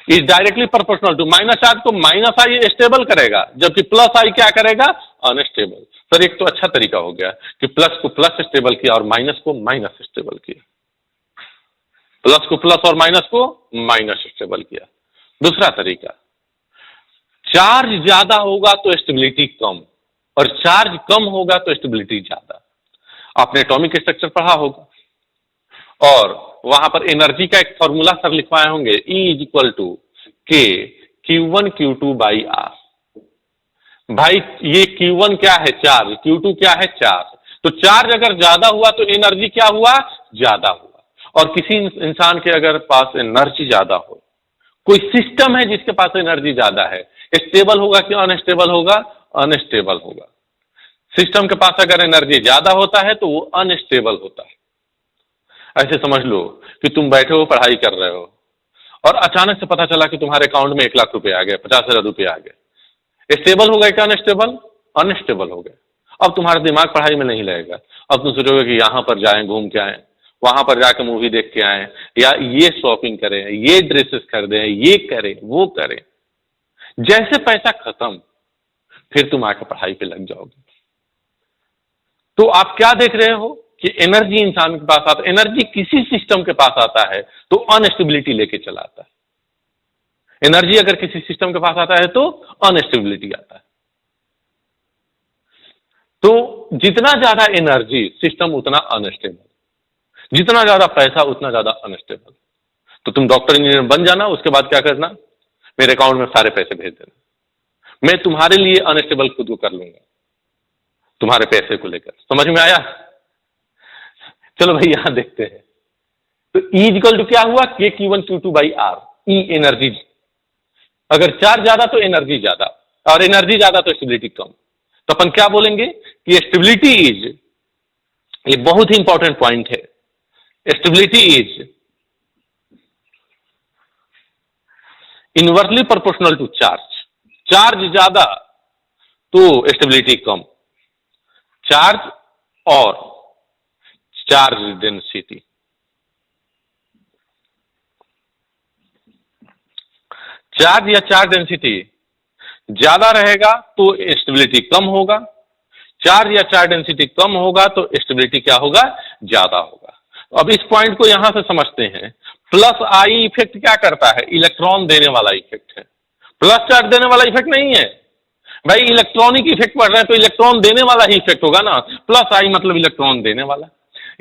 is directly proportional to minus charge को माइनस आई स्टेबल करेगा, जबकि plus आई क्या करेगा? अनस्टेबल। सर एक तो अच्छा तरीका हो गया कि प्लस को प्लस स्टेबल किया और माइनस को माइनस स्टेबल किया, प्लस को प्लस और माइनस को माइनस स्टेबल किया। दूसरा तरीका, चार्ज ज्यादा होगा तो स्टेबिलिटी कम, और चार्ज कम होगा तो स्टेबिलिटी ज्यादा। आपने एटॉमिक स्ट्रक्चर पढ़ा होगा और वहां पर एनर्जी का एक फॉर्मूला सर लिखवाए होंगे, E इज इक्वल टू के Q1 Q2 बाई आर। भाई ये Q1 क्या है? चार्ज। Q2 क्या है? चार्ज। तो चार्ज अगर ज्यादा हुआ तो एनर्जी क्या हुआ? ज्यादा हुआ। और किसी इंसान के अगर पास एनर्जी ज्यादा हो, कोई सिस्टम है जिसके पास एनर्जी ज्यादा है, स्टेबल होगा कि अनस्टेबल होगा? अनस्टेबल होगा। सिस्टम के पास अगर एनर्जी ज्यादा होता है तो वो अनस्टेबल होता है। ऐसे समझ लो कि तुम बैठे हो, पढ़ाई कर रहे हो, और अचानक से पता चला कि तुम्हारे अकाउंट में 1 लाख रुपए आ गए, 50,000 रुपए आ गए। स्टेबल हो गए क्या अनस्टेबल? अनस्टेबल हो गए। अब तुम्हारा दिमाग पढ़ाई में नहीं लगेगा। अब तुम सोचोगे कि यहां पर जाएं, घूम के आए, वहां पर जाकर मूवी देख के आए, या ये शॉपिंग करें, ये ड्रेसेस खरीदें, ये करें, वो करें। जैसे पैसा खत्म, फिर तुम आकर पढ़ाई पे लग जाओगे। तो आप क्या देख रहे हो कि एनर्जी इंसान के पास आता है, एनर्जी किसी सिस्टम के पास आता है तो अनस्टेबिलिटी लेके चला आता है। एनर्जी अगर किसी सिस्टम के पास आता है तो अनस्टेबिलिटी आता है। तो जितना ज्यादा एनर्जी सिस्टम उतना अनस्टेबल, जितना ज्यादा पैसा उतना ज्यादा अनस्टेबल। तो तुम डॉक्टर इंजीनियर बन जाना, उसके बाद क्या करना? मेरे अकाउंट में सारे पैसे भेज देना, मैं तुम्हारे लिए अनस्टेबल खुद को कर लूंगा तुम्हारे पैसे को लेकर। समझ में आया? चलो भाई यहां देखते हैं। तो E इक्वल टू क्या हुआ? के Q1 Q2 by r. E energy, अगर चार्ज ज्यादा तो एनर्जी ज्यादा, और एनर्जी ज्यादा तो स्टेबिलिटी कम। तो अपन क्या बोलेंगे कि स्टेबिलिटी इज, ये बहुत ही इंपॉर्टेंट पॉइंट है, stability is inversely proportional to charge. Charge ज्यादा तो स्टेबिलिटी कम, चार्ज और चार्ज डेंसिटी। चार्ज या चार्ज डेंसिटी ज्यादा रहेगा तो स्टेबिलिटी कम होगा, चार्ज या चार्ज डेंसिटी कम होगा तो स्टेबिलिटी क्या होगा? ज्यादा होगा। अब इस पॉइंट को यहां से समझते हैं। प्लस आई इफेक्ट क्या करता है? इलेक्ट्रॉन देने वाला इफेक्ट है, प्लस चार्ज देने वाला इफेक्ट नहीं है। भाई इलेक्ट्रॉनिक इफेक्ट पड़ रहा है तो इलेक्ट्रॉन देने वाला ही इफेक्ट होगा ना। प्लस आई मतलब इलेक्ट्रॉन देने वाला।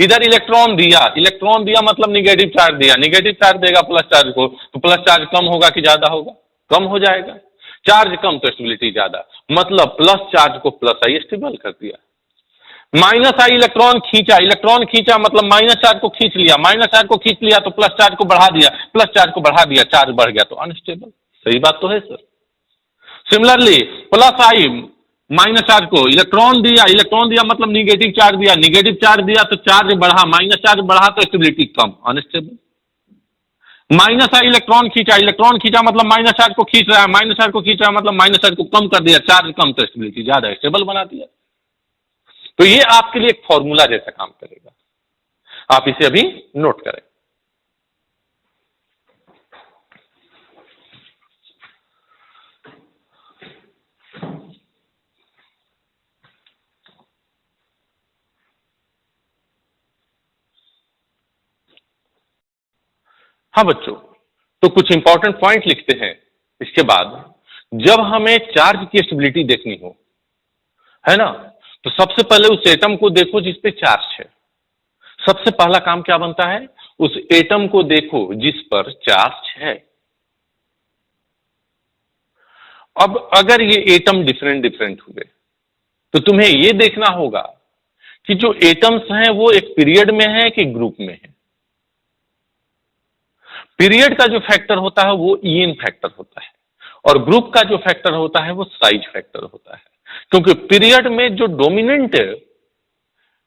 इधर इलेक्ट्रॉन दिया मतलब निगेटिव चार्ज दिया, निगेटिव चार्ज देगा प्लस चार्ज को, तो प्लस चार्ज कम होगा कि ज्यादा होगा? कम हो जाएगा। चार्ज कम तो स्टेबिलिटी ज्यादा, मतलब प्लस चार्ज को प्लस आई स्टेबल कर दिया। माइनस आई इलेक्ट्रॉन खींचा मतलब माइनस चार्ज को खींच लिया, माइनस चार्ज को खींच लिया तो प्लस चार्ज को बढ़ा दिया, प्लस चार्ज को बढ़ा दिया, चार्ज बढ़ गया तो अनस्टेबल। सही बात तो है सर। सिमिलरली प्लस आई माइनस चार्ज को इलेक्ट्रॉन दिया, इलेक्ट्रॉन दिया मतलब निगेटिव चार्ज दिया, निगेटिव चार्ज दिया तो चार्ज बढ़ा, माइनस चार्ज बढ़ा तो स्टेबिलिटी कम, अनस्टेबल। माइनस है, इलेक्ट्रॉन खींचा, इलेक्ट्रॉन खींचा मतलब माइनस चार्ज को खींच रहा है, माइनस चार्ज को खींच रहा है मतलब माइनस चार्ज को कम कर दिया, चार्ज कम तो स्टेबिलिटी ज्यादा, स्टेबल बना दिया। तो ये आपके लिए एक फॉर्मूला जैसा काम करेगा, आप इसे अभी नोट करें। हाँ बच्चों, तो कुछ इंपॉर्टेंट पॉइंट लिखते हैं। इसके बाद जब हमें चार्ज की स्टेबिलिटी देखनी हो, है ना, तो सबसे पहले उस एटम को देखो जिस पे चार्ज है। सबसे पहला काम क्या बनता है, उस एटम को देखो जिस पर चार्ज है। अब अगर ये एटम डिफरेंट डिफरेंट हुए तो तुम्हें ये देखना होगा कि जो एटम्स हैं वो एक पीरियड में है कि ग्रुप में है। पीरियड का जो फैक्टर होता है वो ईएन फैक्टर होता है, और ग्रुप का जो फैक्टर होता है वो साइज फैक्टर होता है। क्योंकि पीरियड में जो डोमिनेंट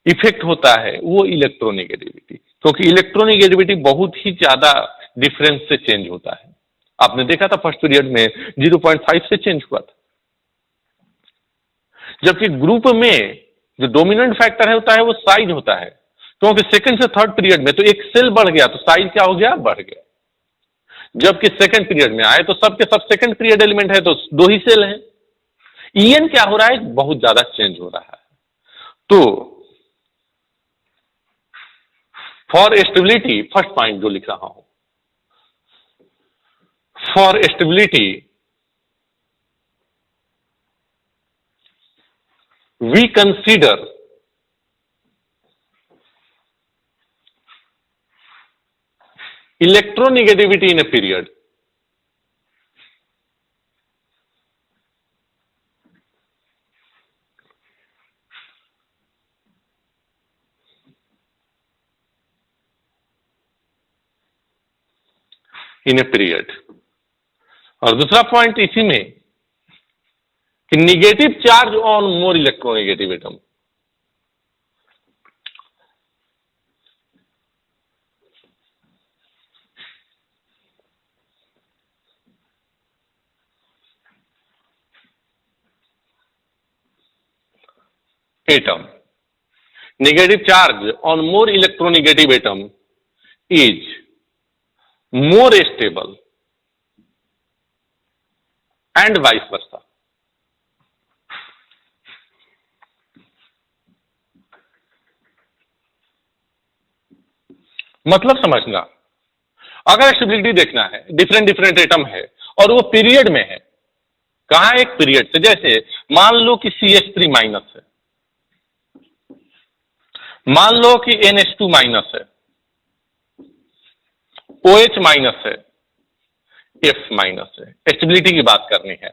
इफेक्ट होता है वो इलेक्ट्रोनेगेटिविटी, क्योंकि इलेक्ट्रोनेगेटिविटी बहुत ही ज्यादा डिफरेंस से चेंज होता है। आपने देखा था फर्स्ट पीरियड में 0.5 से चेंज हुआ था, जबकि ग्रुप में जो डोमिनेंट फैक्टर होता है वो साइज होता है। क्योंकि सेकंड से थर्ड पीरियड में तो एक सेल बढ़ गया तो साइज क्या हो गया, बढ़ गया। जबकि सेकंड पीरियड में आए तो सबके सब सेकंड पीरियड एलिमेंट है तो दो ही सेल हैं। ईएन क्या हो रहा है, बहुत ज्यादा चेंज हो रहा है। तो फॉर स्टेबिलिटी, फर्स्ट पॉइंट जो लिख रहा हूं, for stability we consider electronegativity in a period in a period। और दूसरा पॉइंट इसी में कि negative charge on more electronegative atom. Atom negative charge on more electronegative atom is more stable and vice versa। मतलब समझना, अगर stability देखना है, डिफरेंट डिफरेंट एटम है और वो पीरियड में है, कहां एक पीरियड से, जैसे मान लो कि CH3 माइनस है, मान लो कि NH2 माइनस है, OH माइनस है, F माइनस है, स्टेबिलिटी की बात करनी है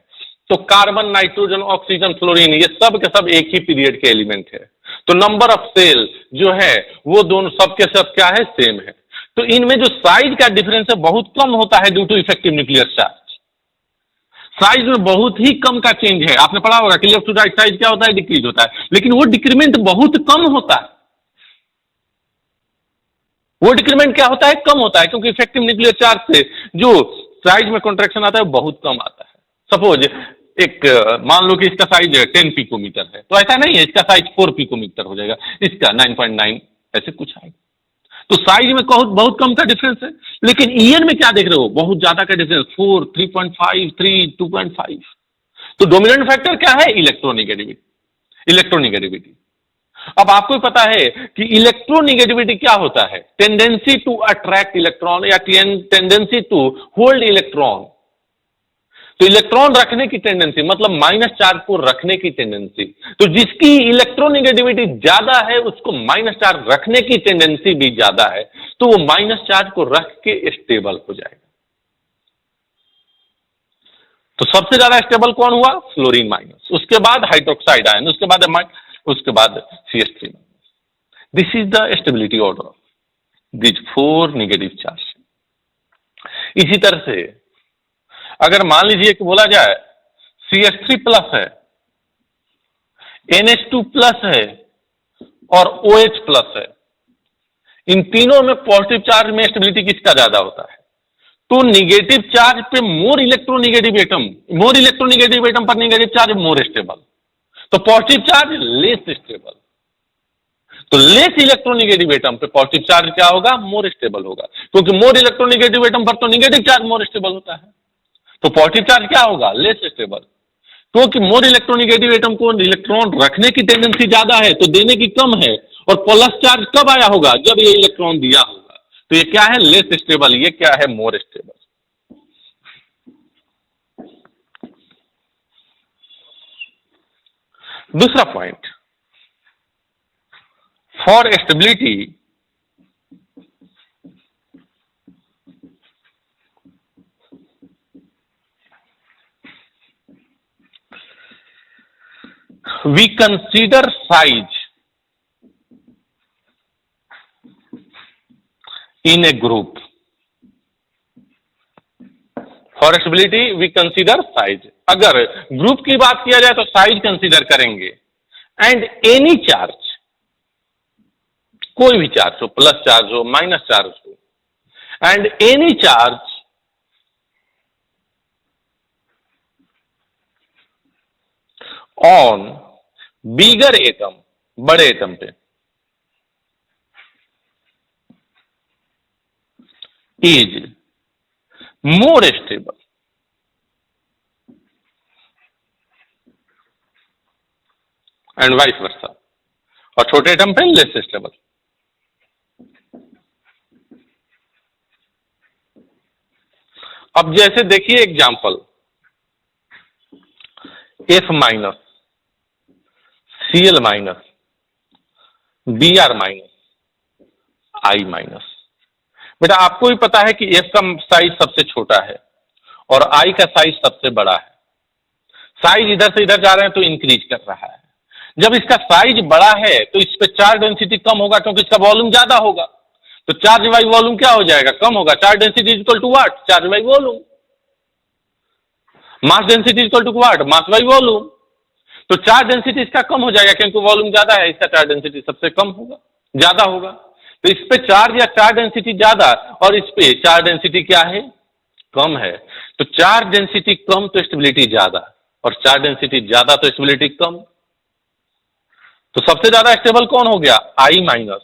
तो कार्बन, नाइट्रोजन, ऑक्सीजन, फ्लोरीन ये सब के सब एक ही पीरियड के एलिमेंट है। तो नंबर ऑफ सेल जो है वो दोनों सब के सब क्या है, सेम है। तो इनमें जो साइज का डिफरेंस है बहुत कम होता है due to effective nuclear charge. Size में बहुत ही कम का चेंज है। आपने पढ़ा होगा कि लेफ्ट टू राइट साइज क्या होता है, डिक्रीज होता है, लेकिन वो डिक्रीमेंट बहुत कम होता है। वो डिक्रीमेंट क्या होता है, कम होता है, क्योंकि इफेक्टिव न्यूक्लियर चार्ज से जो साइज में कॉन्ट्रैक्शन आता है बहुत कम आता है। सपोज एक मान लो कि इसका साइज 10 पिकोमीटर है, तो ऐसा नहीं है इसका साइज 4 पिकोमीटर हो जाएगा, इसका 9.9 ऐसे कुछ आएगा। तो साइज में बहुत कम का डिफरेंस है, लेकिन ईएन में क्या देख रहे हो, बहुत ज्यादा का डिफरेंस, 4, 3.5, 3, 2.5। तो डोमिनेंट फैक्टर क्या है, इलेक्ट्रोनेगेटिविटी। अब आपको पता है कि इलेक्ट्रोनेगेटिविटी क्या होता है, टेंडेंसी टू अट्रैक्ट इलेक्ट्रॉन या टेंडेंसी टू होल्ड इलेक्ट्रॉन। तो इलेक्ट्रॉन रखने की टेंडेंसी मतलब माइनस चार्ज को रखने की टेंडेंसी। तो जिसकी इलेक्ट्रोनेगेटिविटी ज्यादा है उसको माइनस चार्ज रखने की टेंडेंसी भी ज्यादा है, तो वो माइनस चार्ज को रख के स्टेबल हो जाएगा। तो सबसे ज्यादा स्टेबल कौन हुआ, फ्लोरीन माइनस, उसके बाद हाइड्रोक्साइड आयन, उसके बाद CH3। This is the stability order of this 4 negative charge. इसी तरह से अगर मान लीजिए कि बोला जाए CH3 प्लस है NH2 प्लस है और OH प्लस है। इन तीनों में पॉजिटिव चार्ज में स्टेबिलिटी किसका ज्यादा होता है? तो निगेटिव चार्ज पे मोर इलेक्ट्रोनिगेटिव एटम पर निगेटिव चार्ज मोर स्टेबल, तो पॉजिटिव चार्ज लेस स्टेबल। तो लेस इलेक्ट्रोनिगेटिव एटम पे पॉजिटिव चार्ज क्या होगा? मोर स्टेबल होगा, क्योंकि मोर इलेक्ट्रोनिगेटिव एटम पर तो निगेटिव चार्ज मोर स्टेबल होता है, तो पॉजिटिव चार्ज क्या होगा? Less stable. क्योंकि मोर इलेक्ट्रोनिगेटिव एटम को इलेक्ट्रॉन रखने की टेंडेंसी ज्यादा है, तो देने की कम है, और प्लस चार्ज कब आया होगा? जब ये इलेक्ट्रॉन दिया होगा। तो ये क्या है? Less stable. ये क्या है? More stable. दूसरा point, for stability we consider size in a group. For stability we consider size. अगर ग्रुप की बात किया जाए तो साइज कंसीडर करेंगे। एंड एनी चार्ज, कोई भी चार्ज हो, प्लस चार्ज हो, माइनस चार्ज हो, and any charge on bigger atom, बड़े एटम पे, is more stable and vice versa, और छोटे एटम पे लेस स्टेबल। अब जैसे देखिए example, F minus, Cl minus, Br minus, I minus. बेटा आपको भी पता है कि F का साइज सबसे छोटा है और I का साइज सबसे बड़ा है। साइज इधर से इधर जा रहे हैं तो इंक्रीज कर रहा है। जब इसका साइज बड़ा है तो इस पे चार्ज डेंसिटी कम होगा, क्योंकि इसका वॉल्यूम ज्यादा होगा, तो चार्ज बाई वॉल्यूम क्या हो जाएगा? कम होगा। Charge density is equal to what? Charge by volume. Mass density is equal to what? Mass by volume. तो चार्ज डेंसिटी इसका कम हो जाएगा, क्योंकि वॉल्यूम ज्यादा है, इसका चार्ज डेंसिटी सबसे कम होगा, ज्यादा होगा। तो इस पे चार्ज या चार्ज डेंसिटी ज्यादा और इस पे चार्ज डेंसिटी क्या है? कम है। तो चार्ज डेंसिटी कम तो स्टेबिलिटी ज्यादा, और चार्ज डेंसिटी ज्यादा तो स्टेबिलिटी कम। तो सबसे ज्यादा स्टेबल कौन हो गया? I माइनस,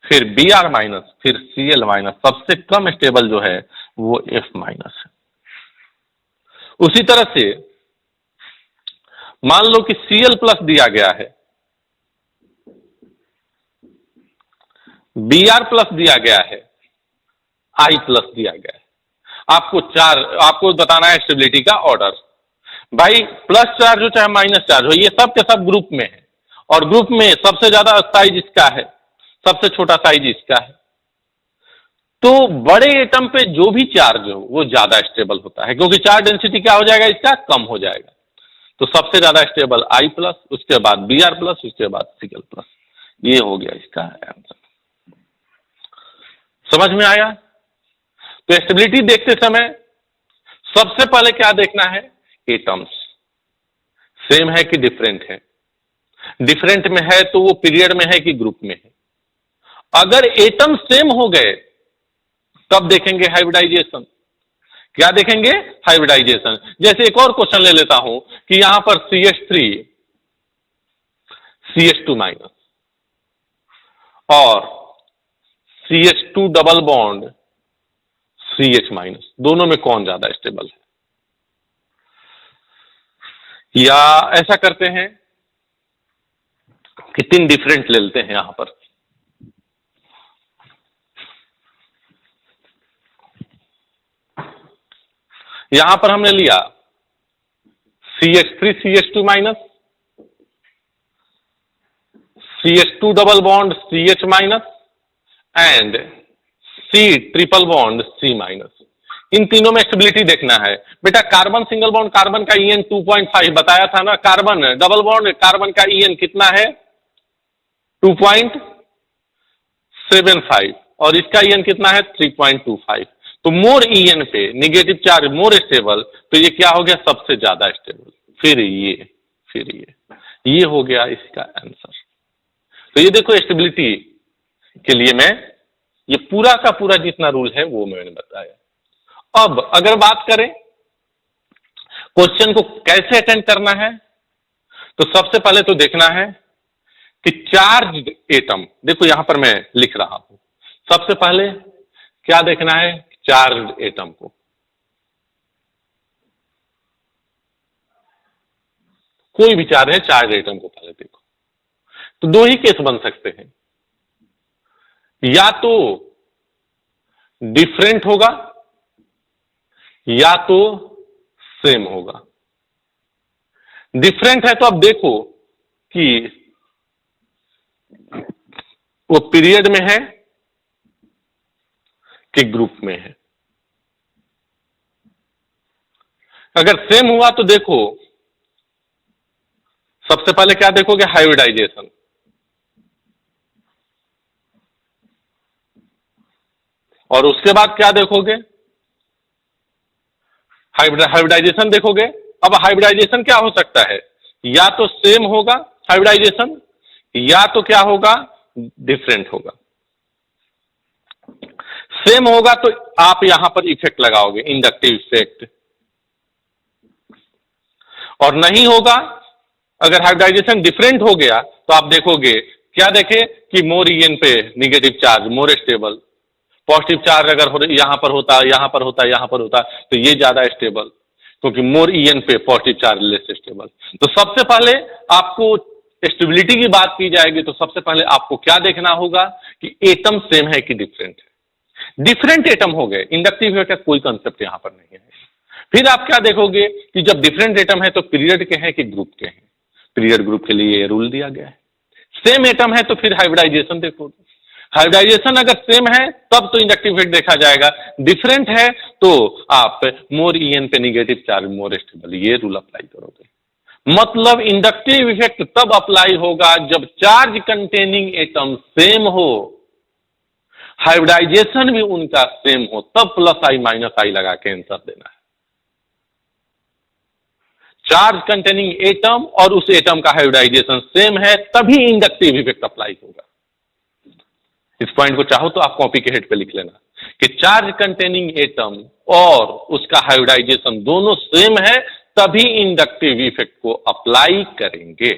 फिर Br माइनस, फिर Cl माइनस। सबसे कम स्टेबल जो है वो F माइनस है। उसी तरह से मान लो कि Cl प्लस दिया गया है, Br प्लस दिया गया है, I प्लस दिया गया है। आपको बताना है स्टेबिलिटी का ऑर्डर। भाई प्लस चार्ज हो चाहे माइनस चार्ज हो, ये सब के सब ग्रुप में है, और ग्रुप में सबसे ज्यादा साइज इसका है, सबसे छोटा साइज इसका है। तो बड़े एटम पे जो भी चार्ज हो वो ज्यादा स्टेबल होता है, क्योंकि चार्ज डेंसिटी क्या हो जाएगा? इसका कम हो जाएगा। तो सबसे ज्यादा स्टेबल I प्लस, उसके बाद Br प्लस, उसके बाद Cl प्लस। ये हो गया इसका आंसर। समझ में आया? तो स्टेबिलिटी देखते समय सबसे पहले क्या देखना है? एटम्स सेम है कि डिफरेंट है। डिफरेंट में है तो वो पीरियड में है कि ग्रुप में है। अगर एटम सेम हो गए तब देखेंगे हाइब्रिडाइजेशन। क्या देखेंगे? हाइब्रिडाइजेशन। जैसे एक और क्वेश्चन ले लेता हूं कि यहां पर CH3 CH2 माइनस और CH2 double bond CH minus, दोनों में कौन ज्यादा स्टेबल है? या ऐसा करते हैं कि 3 डिफरेंट ले लेते हैं यहां पर। यहां पर हमने लिया CH3 CH2 minus, CH2 double bond CH minus and C triple bond C minus. इन तीनों में स्टेबिलिटी देखना है। बेटा कार्बन सिंगल बॉन्ड कार्बन का EN 2.5 बताया था ना। कार्बन डबल बॉन्ड कार्बन का EN कितना है? 2.75 और इसका EN कितना है? 3.25। तो मोर EN पे निगेटिव चार्ज मोर स्टेबल, तो ये क्या हो गया? सबसे ज्यादा स्टेबल। फिर ये ये हो गया इसका आंसर। तो ये देखो स्टेबिलिटी के लिए मैं ये पूरा का पूरा जितना रूल है वो मैंने बताया। अब अगर बात करें क्वेश्चन को कैसे अटेंड करना है, तो सबसे पहले तो देखना है कि चार्ज एटम, देखो यहां पर मैं लिख रहा हूं, सबसे पहले क्या देखना है, चार्ज एटम को। कोई भी चार्ज है, चार्ज एटम को पहले देखो। तो दो ही केस बन सकते हैं, या तो डिफरेंट होगा या तो सेम होगा। डिफरेंट है तो अब देखो कि वो पीरियड में है कि ग्रुप में है। अगर सेम हुआ तो देखो सबसे पहले क्या देखोगे, हाइब्रिडाइजेशन। और उसके बाद क्या देखोगे, हाइब्रिडाइजेशन देखोगे। अब हाइब्रिडाइजेशन क्या हो सकता है, या तो सेम होगा हाइब्रिडाइजेशन, या तो क्या होगा, डिफरेंट होगा। सेम होगा तो आप यहां पर इफेक्ट लगाओगे, इंडक्टिव इफेक्ट। और नहीं होगा, अगर हाइब्रिडाइजेशन डिफरेंट हो गया तो आप देखोगे, क्या देखे कि मोर ईएन पे negative charge more stable, positive charge अगर यहां पर होता, यहां पर होता, यहां पर होता, तो ये ज्यादा स्टेबल, क्योंकि मोर ईएन पे पॉजिटिव चार्ज लेस स्टेबल। तो सबसे पहले आपको स्टेबिलिटी की बात की जाएगी तो सबसे पहले आपको क्या देखना होगा कि एटम सेम है कि डिफरेंट है। डिफरेंट एटम हो गए, इंडक्टिव इफेक्ट का कोई कंसेप्ट यहां पर नहीं है। फिर आप क्या देखोगे कि जब डिफरेंट एटम है तो पीरियड के हैं कि ग्रुप के हैं। पीरियड ग्रुप के लिए रूल दिया गया है। सेम एटम है तो फिर हाइब्रिडाइजेशन देखोगे। हाइब्रिडाइजेशन अगर सेम है तब तो इंडक्टिव इफेक्ट देखा जाएगा, डिफरेंट है तो आप मोर ईएन पे निगेटिव चार्ज मोर स्टेबल, ये रूल अप्लाई करोगे। मतलब इंडक्टिव इफेक्ट तब अप्लाई होगा जब चार्ज कंटेनिंग एटम सेम हो, हाइब्रिडाइजेशन भी उनका सेम हो, तब प्लस आई माइनस आई लगा के आंसर देना है। चार्ज कंटेनिंग एटम और उस एटम का हाइब्रिडाइजेशन सेम है तभी इंडक्टिव इफेक्ट अप्लाई होगा। इस पॉइंट को चाहो तो आप कॉपी के हेड पे लिख लेना कि चार्ज कंटेनिंग एटम और उसका हाइब्रिडाइजेशन दोनों सेम है तभी इंडक्टिव इफेक्ट को अप्लाई करेंगे।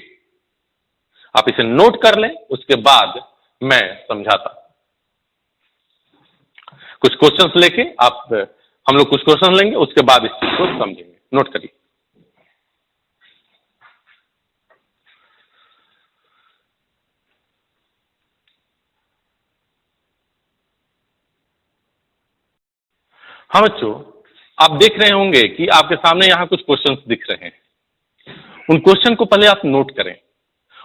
आप इसे नोट कर लें, उसके बाद मैं समझाता। कुछ क्वेश्चंस लेके हम लोग कुछ क्वेश्चन लेंगे, उसके बाद इस चीज को समझेंगे। नोट करिए। हाँ बच्चों, आप देख रहे होंगे कि आपके सामने यहां कुछ क्वेश्चंस दिख रहे हैं। उन क्वेश्चन को पहले आप नोट करें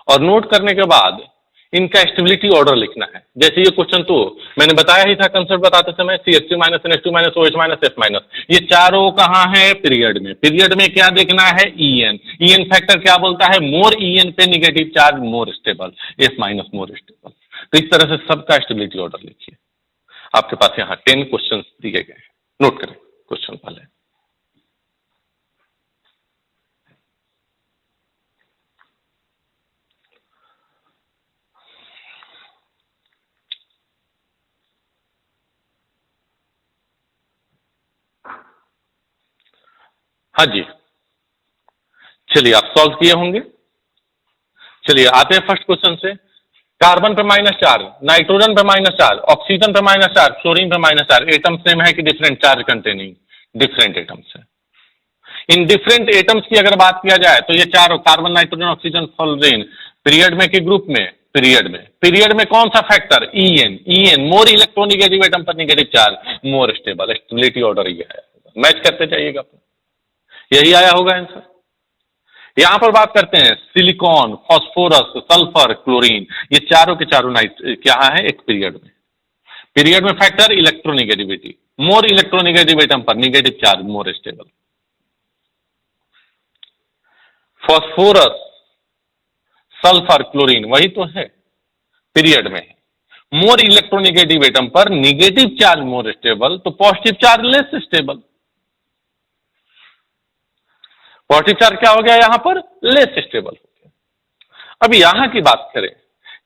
और नोट करने के बाद इनका स्टेबिलिटी ऑर्डर लिखना है। जैसे ये क्वेश्चन तो मैंने बताया ही था कंसेप्ट बताते समय, CH2 minus NH2 minus OH minus F minus, ये चारों कहां है, पीरियड में। पीरियड में क्या देखना है, EN फैक्टर क्या बोलता है, मोर EN पे negative charge more stable, F minus मोर स्टेबल। तो इस तरह से सबका स्टेबिलिटी ऑर्डर लिखिए। आपके पास यहाँ 10 क्वेश्चन दिए गए हैं, नोट करें क्वेश्चन पहले। हाँ जी, चलिए आप सॉल्व किए होंगे। चलिए आते हैं फर्स्ट क्वेश्चन से। कार्बन पे माइनस चार्ज, नाइट्रोजन पे माइनस चार्ज, ऑक्सीजन पे माइनस चार्ज, फ्लोरीन पे माइनस चार्ज, एटम सेम है कि different, charge containing different atoms है। इन डिफरेंट एटम्स की अगर बात किया जाए तो ये चारों carbon, nitrogen, oxygen, fluorine period में कि ग्रुप में, पीरियड में कौन सा factor, EN more electronegative atom पर negative charge more stable. Stability order ये आया होगा, मैच करते जाइएगा, यही आया होगा आंसर। यहां पर बात करते हैं सिलिकॉन, फास्फोरस, सल्फर, क्लोरीन, ये चारों के चारों क्या है, एक पीरियड में factor electronegativity, more electronegative atom पर negative charge more stable. Phosphorus, sulphur, chlorine वही तो है, पीरियड में है, मोर इलेक्ट्रोनिगेटिव एटम पर निगेटिव चार्ज मोर स्टेबल, तो positive charge less stable. Positive charge क्या हो गया यहां पर, लेस स्टेबल हो गया। अब यहां की बात करें,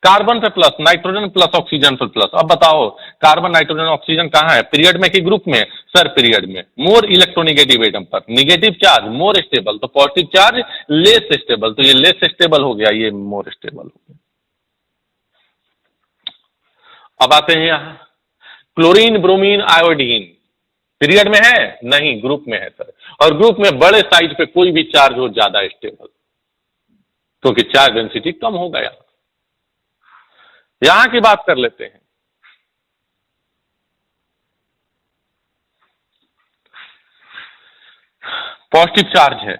कार्बन पे प्लस, नाइट्रोजन प्लस, ऑक्सीजन पे प्लस। अब बताओ कार्बन नाइट्रोजन ऑक्सीजन कहां है, पीरियड में कि ग्रुप में? सर पीरियड में। मोर इलेक्ट्रोनिगेटिव एटम पर निगेटिव चार्ज मोर स्टेबल, तो पॉजिटिव चार्ज लेस स्टेबल, तो ये लेस स्टेबल हो गया, ये मोर स्टेबल हो गया। अब आते हैं यहां, क्लोरीन ब्रोमीन आयोडीन पीरियड में है नहीं, ग्रुप में है सर, और ग्रुप में बड़े साइज पे कोई भी चार्ज हो ज्यादा स्टेबल, क्योंकि चार्ज डेंसिटी कम हो गया। यहां की बात कर लेते हैं, पॉजिटिव चार्ज है,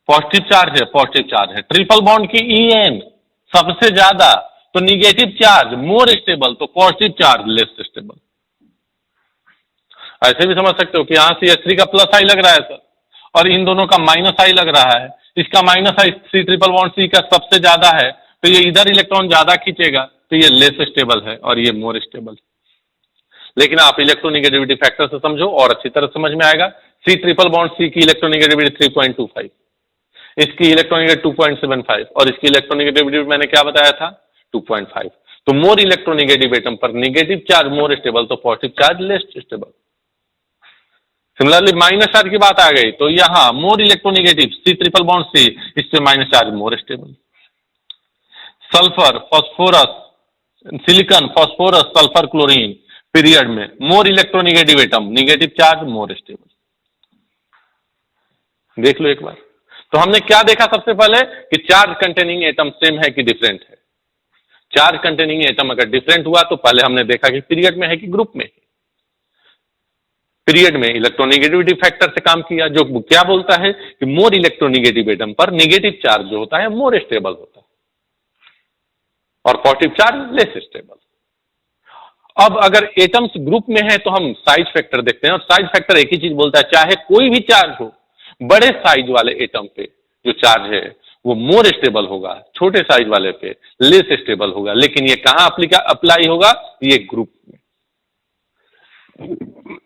पॉजिटिव चार्ज है, पॉजिटिव चार्ज है, ट्रिपल बॉन्ड की EN सबसे ज्यादा, तो निगेटिव चार्ज मोर स्टेबल, तो पॉजिटिव चार्ज लेस स्टेबल। ऐसे भी समझ सकते हो कि यहां CH3 का प्लस आई लग रहा है सर, और इन दोनों का माइनस आई लग रहा है, इसका माइनस आई C ट्रिपल बॉन्ड C का सबसे ज्यादा है, तो ये इधर इलेक्ट्रॉन ज्यादा खींचेगा, तो ये लेस स्टेबल है और ये मोर स्टेबल। लेकिन आप इलेक्ट्रोनिगेटिविटी फैक्टर से समझो और अच्छी तरह समझ में आएगा। C ट्रिपल बॉन्ड C की इलेक्ट्रोनिगेटिविटी 3.25, इसकी इलेक्ट्रोनिगेटिविटी 2.75 और इसकी इलेक्ट्रोनिगेटिविटी मैंने क्या बताया था 2.5। तो मोर इलेक्ट्रोनिगेटिव एटम पर निगेटिव चार्ज मोर स्टेबल, तो positive charge less stable. Similarly minus charge की बात आ गई, तो यहां more electronegative C triple bond C, इस पे minus charge more stable. Sulphur phosphorus, silicon phosphorus sulphur chlorine period में more electronegative atom, negative charge more stable. देख लो एक बार। तो हमने क्या देखा सबसे पहले कि चार्ज कंटेनिंग एटम सेम है कि डिफरेंट है। चार्ज कंटेनिंग एटम अगर डिफरेंट हुआ तो पहले हमने देखा कि पीरियड में है कि ग्रुप में है। पीरियड में इलेक्ट्रोनिगेटिविटी फैक्टर से काम किया, जो क्या बोलता है कि मोर इलेक्ट्रोनिगेटिव एटम पर नेगेटिव चार्ज जो होता है मोर स्टेबल होता है और पॉजिटिव चार्ज लेस स्टेबल। अब अगर एटम्स ग्रुप में है तो हम साइज फैक्टर देखते हैं, और साइज फैक्टर एक ही चीज बोलता है, चाहे कोई भी चार्ज हो, बड़े साइज वाले एटम पे जो चार्ज है वो मोर स्टेबल होगा, छोटे साइज वाले पे लेस स्टेबल होगा। लेकिन ये कहां अप्लाई होगा, ये ग्रुप में।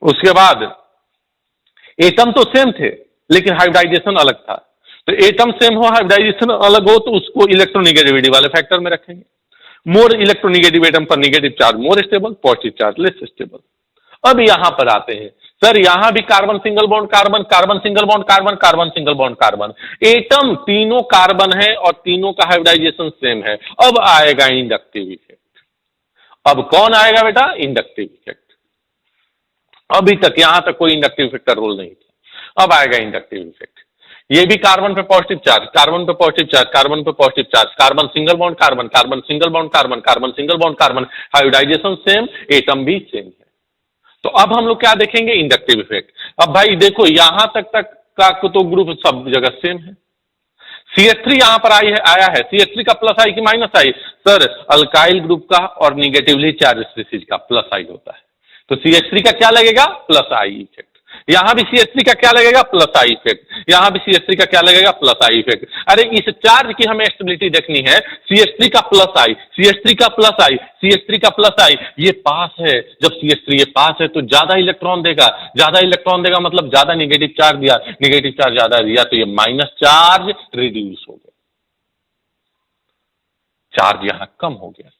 उसके बाद एटम तो सेम थे लेकिन हाइब्रिडाइजेशन अलग था, तो एटम सेम हो हाइब्रिडाइजेशन अलग हो तो उसको इलेक्ट्रोनिगेटिविटी वाले फैक्टर में रखेंगे। मोर इलेक्ट्रोनिगेटिव एटम पर negative charge more stable, positive charge less stable. अब यहां पर आते हैं सर, यहां भी carbon single bond carbon, carbon single bond carbon, carbon single bond carbon, atom तीनों कार्बन है और तीनों का हाइब्रिडाइजेशन सेम है। अब आएगा इंडक्टिव इफेक्ट। अब कौन आएगा बेटा, इंडक्टिव इफेक्ट। अभी तक यहां तक कोई इंडक्टिव इफेक्ट का रोल नहीं था, अब आएगा इंडक्टिव इफेक्ट। ये भी कार्बन पे पॉजिटिव चार्ज, कार्बन पे पॉजिटिव चार्ज, कार्बन पे positive charge, carbon single bond carbon, carbon single bond carbon, carbon single bond carbon, hybridization same, atom भी सेम है। तो अब हम लोग क्या देखेंगे, इंडक्टिव इफेक्ट। अब भाई देखो यहां तक का तो ग्रुप सब जगह सेम है। CH3 यहां पर आया है, CH3 का प्लस आई कि माइनस आई, सर अल्काइल ग्रुप का और निगेटिवली चार्ज स्पीसीज का प्लस आई होता है, तो CH3 का क्या लगेगा, प्लस आई इफेक्ट। यहां भी CH3 का क्या लगेगा, प्लस आई इफेक्ट। यहां भी CH3 का क्या लगेगा, प्लस आई इफेक्ट। अरे इस चार्ज की हमें स्टेबिलिटी देखनी है, CH3 का प्लस आई, CH3 का प्लस आई, CH3 का प्लस आई, ये पास है। जब CH3 ये पास है तो ज्यादा इलेक्ट्रॉन देगा, ज्यादा इलेक्ट्रॉन देगा मतलब ज्यादा निगेटिव चार्ज दिया, निगेटिव चार्ज ज्यादा दिया तो ये माइनस चार्ज रिड्यूस हो गया, चार्ज यहां कम हो गया।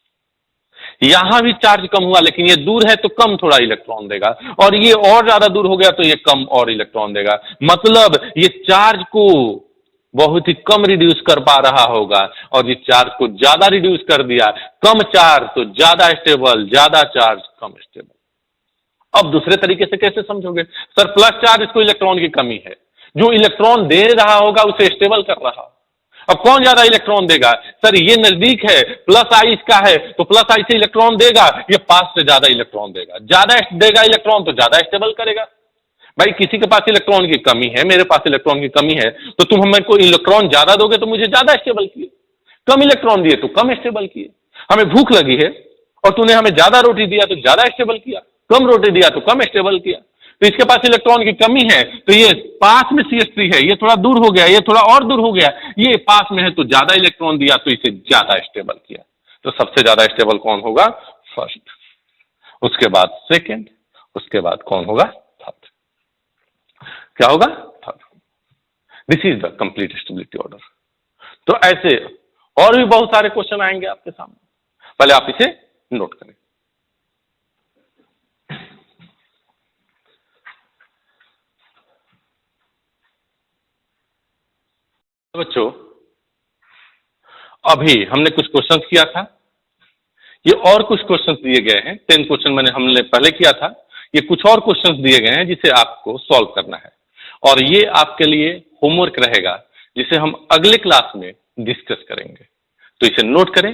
यहां भी चार्ज कम हुआ लेकिन ये दूर है तो कम थोड़ा इलेक्ट्रॉन देगा, और ये और ज्यादा दूर हो गया तो ये कम और इलेक्ट्रॉन देगा। मतलब ये चार्ज को बहुत ही कम रिड्यूस कर पा रहा होगा, और ये चार्ज को ज्यादा रिड्यूस कर दिया, कम चार्ज तो ज्यादा स्टेबल, ज्यादा चार्ज कम स्टेबल। अब दूसरे तरीके से कैसे समझोगे, सर प्लस चार्ज इसको इलेक्ट्रॉन की कमी है, जो इलेक्ट्रॉन दे रहा होगा उसे स्टेबल कर रहा। अब कौन ज्यादा इलेक्ट्रॉन देगा, सर ये नजदीक है, प्लस आई इसका है तो प्लस आई से इलेक्ट्रॉन देगा, ये पास से ज्यादा इलेक्ट्रॉन देगा, ज्यादा देगा इलेक्ट्रॉन तो ज्यादा स्टेबल करेगा। भाई किसी के पास इलेक्ट्रॉन की कमी है, मेरे पास इलेक्ट्रॉन की कमी है, तो तुम हमें को इलेक्ट्रॉन ज्यादा दोगे तो मुझे ज्यादा स्टेबल किए, कम इलेक्ट्रॉन दिए तो कम स्टेबल किए। हमें भूख लगी है और तूने हमें ज्यादा रोटी दिया तो ज्यादा स्टेबल किया, कम रोटी दिया तो कम स्टेबल किया। तो इसके पास इलेक्ट्रॉन की कमी है तो ये पास में CH3 है, ये थोड़ा दूर हो गया, ये थोड़ा और दूर हो गया, ये पास में है तो ज्यादा इलेक्ट्रॉन दिया तो इसे ज्यादा स्टेबल किया। तो सबसे ज्यादा स्टेबल कौन होगा, फर्स्ट, उसके बाद सेकंड, उसके बाद कौन होगा, थर्ड। क्या होगा, third. This is the complete stability order. तो ऐसे और भी बहुत सारे क्वेश्चन आएंगे आपके सामने, पहले आप इसे नोट करें। बच्चों, अभी हमने कुछ क्वेश्चंस किया था, ये और कुछ क्वेश्चंस दिए गए हैं। 10 क्वेश्चन हमने पहले किया था, ये कुछ और क्वेश्चंस दिए गए हैं जिसे आपको सॉल्व करना है, और ये आपके लिए होमवर्क रहेगा जिसे हम अगले क्लास में डिस्कस करेंगे। तो इसे नोट करें।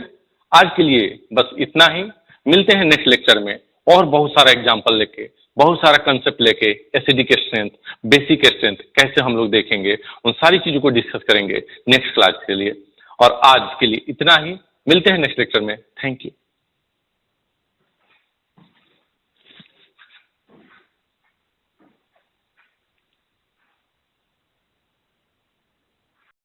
आज के लिए बस इतना ही, मिलते हैं नेक्स्ट लेक्चर में और बहुत सारा एग्जाम्पल लेके, बहुत सारा कंसेप्ट लेके, एसिडी के स्ट्रेंथ, बेसिक स्ट्रेंथ कैसे हम लोग देखेंगे, उन सारी चीजों को डिस्कस करेंगे नेक्स्ट क्लास के लिए। और आज के लिए इतना ही, मिलते हैं नेक्स्ट लेक्चर में। Thank you.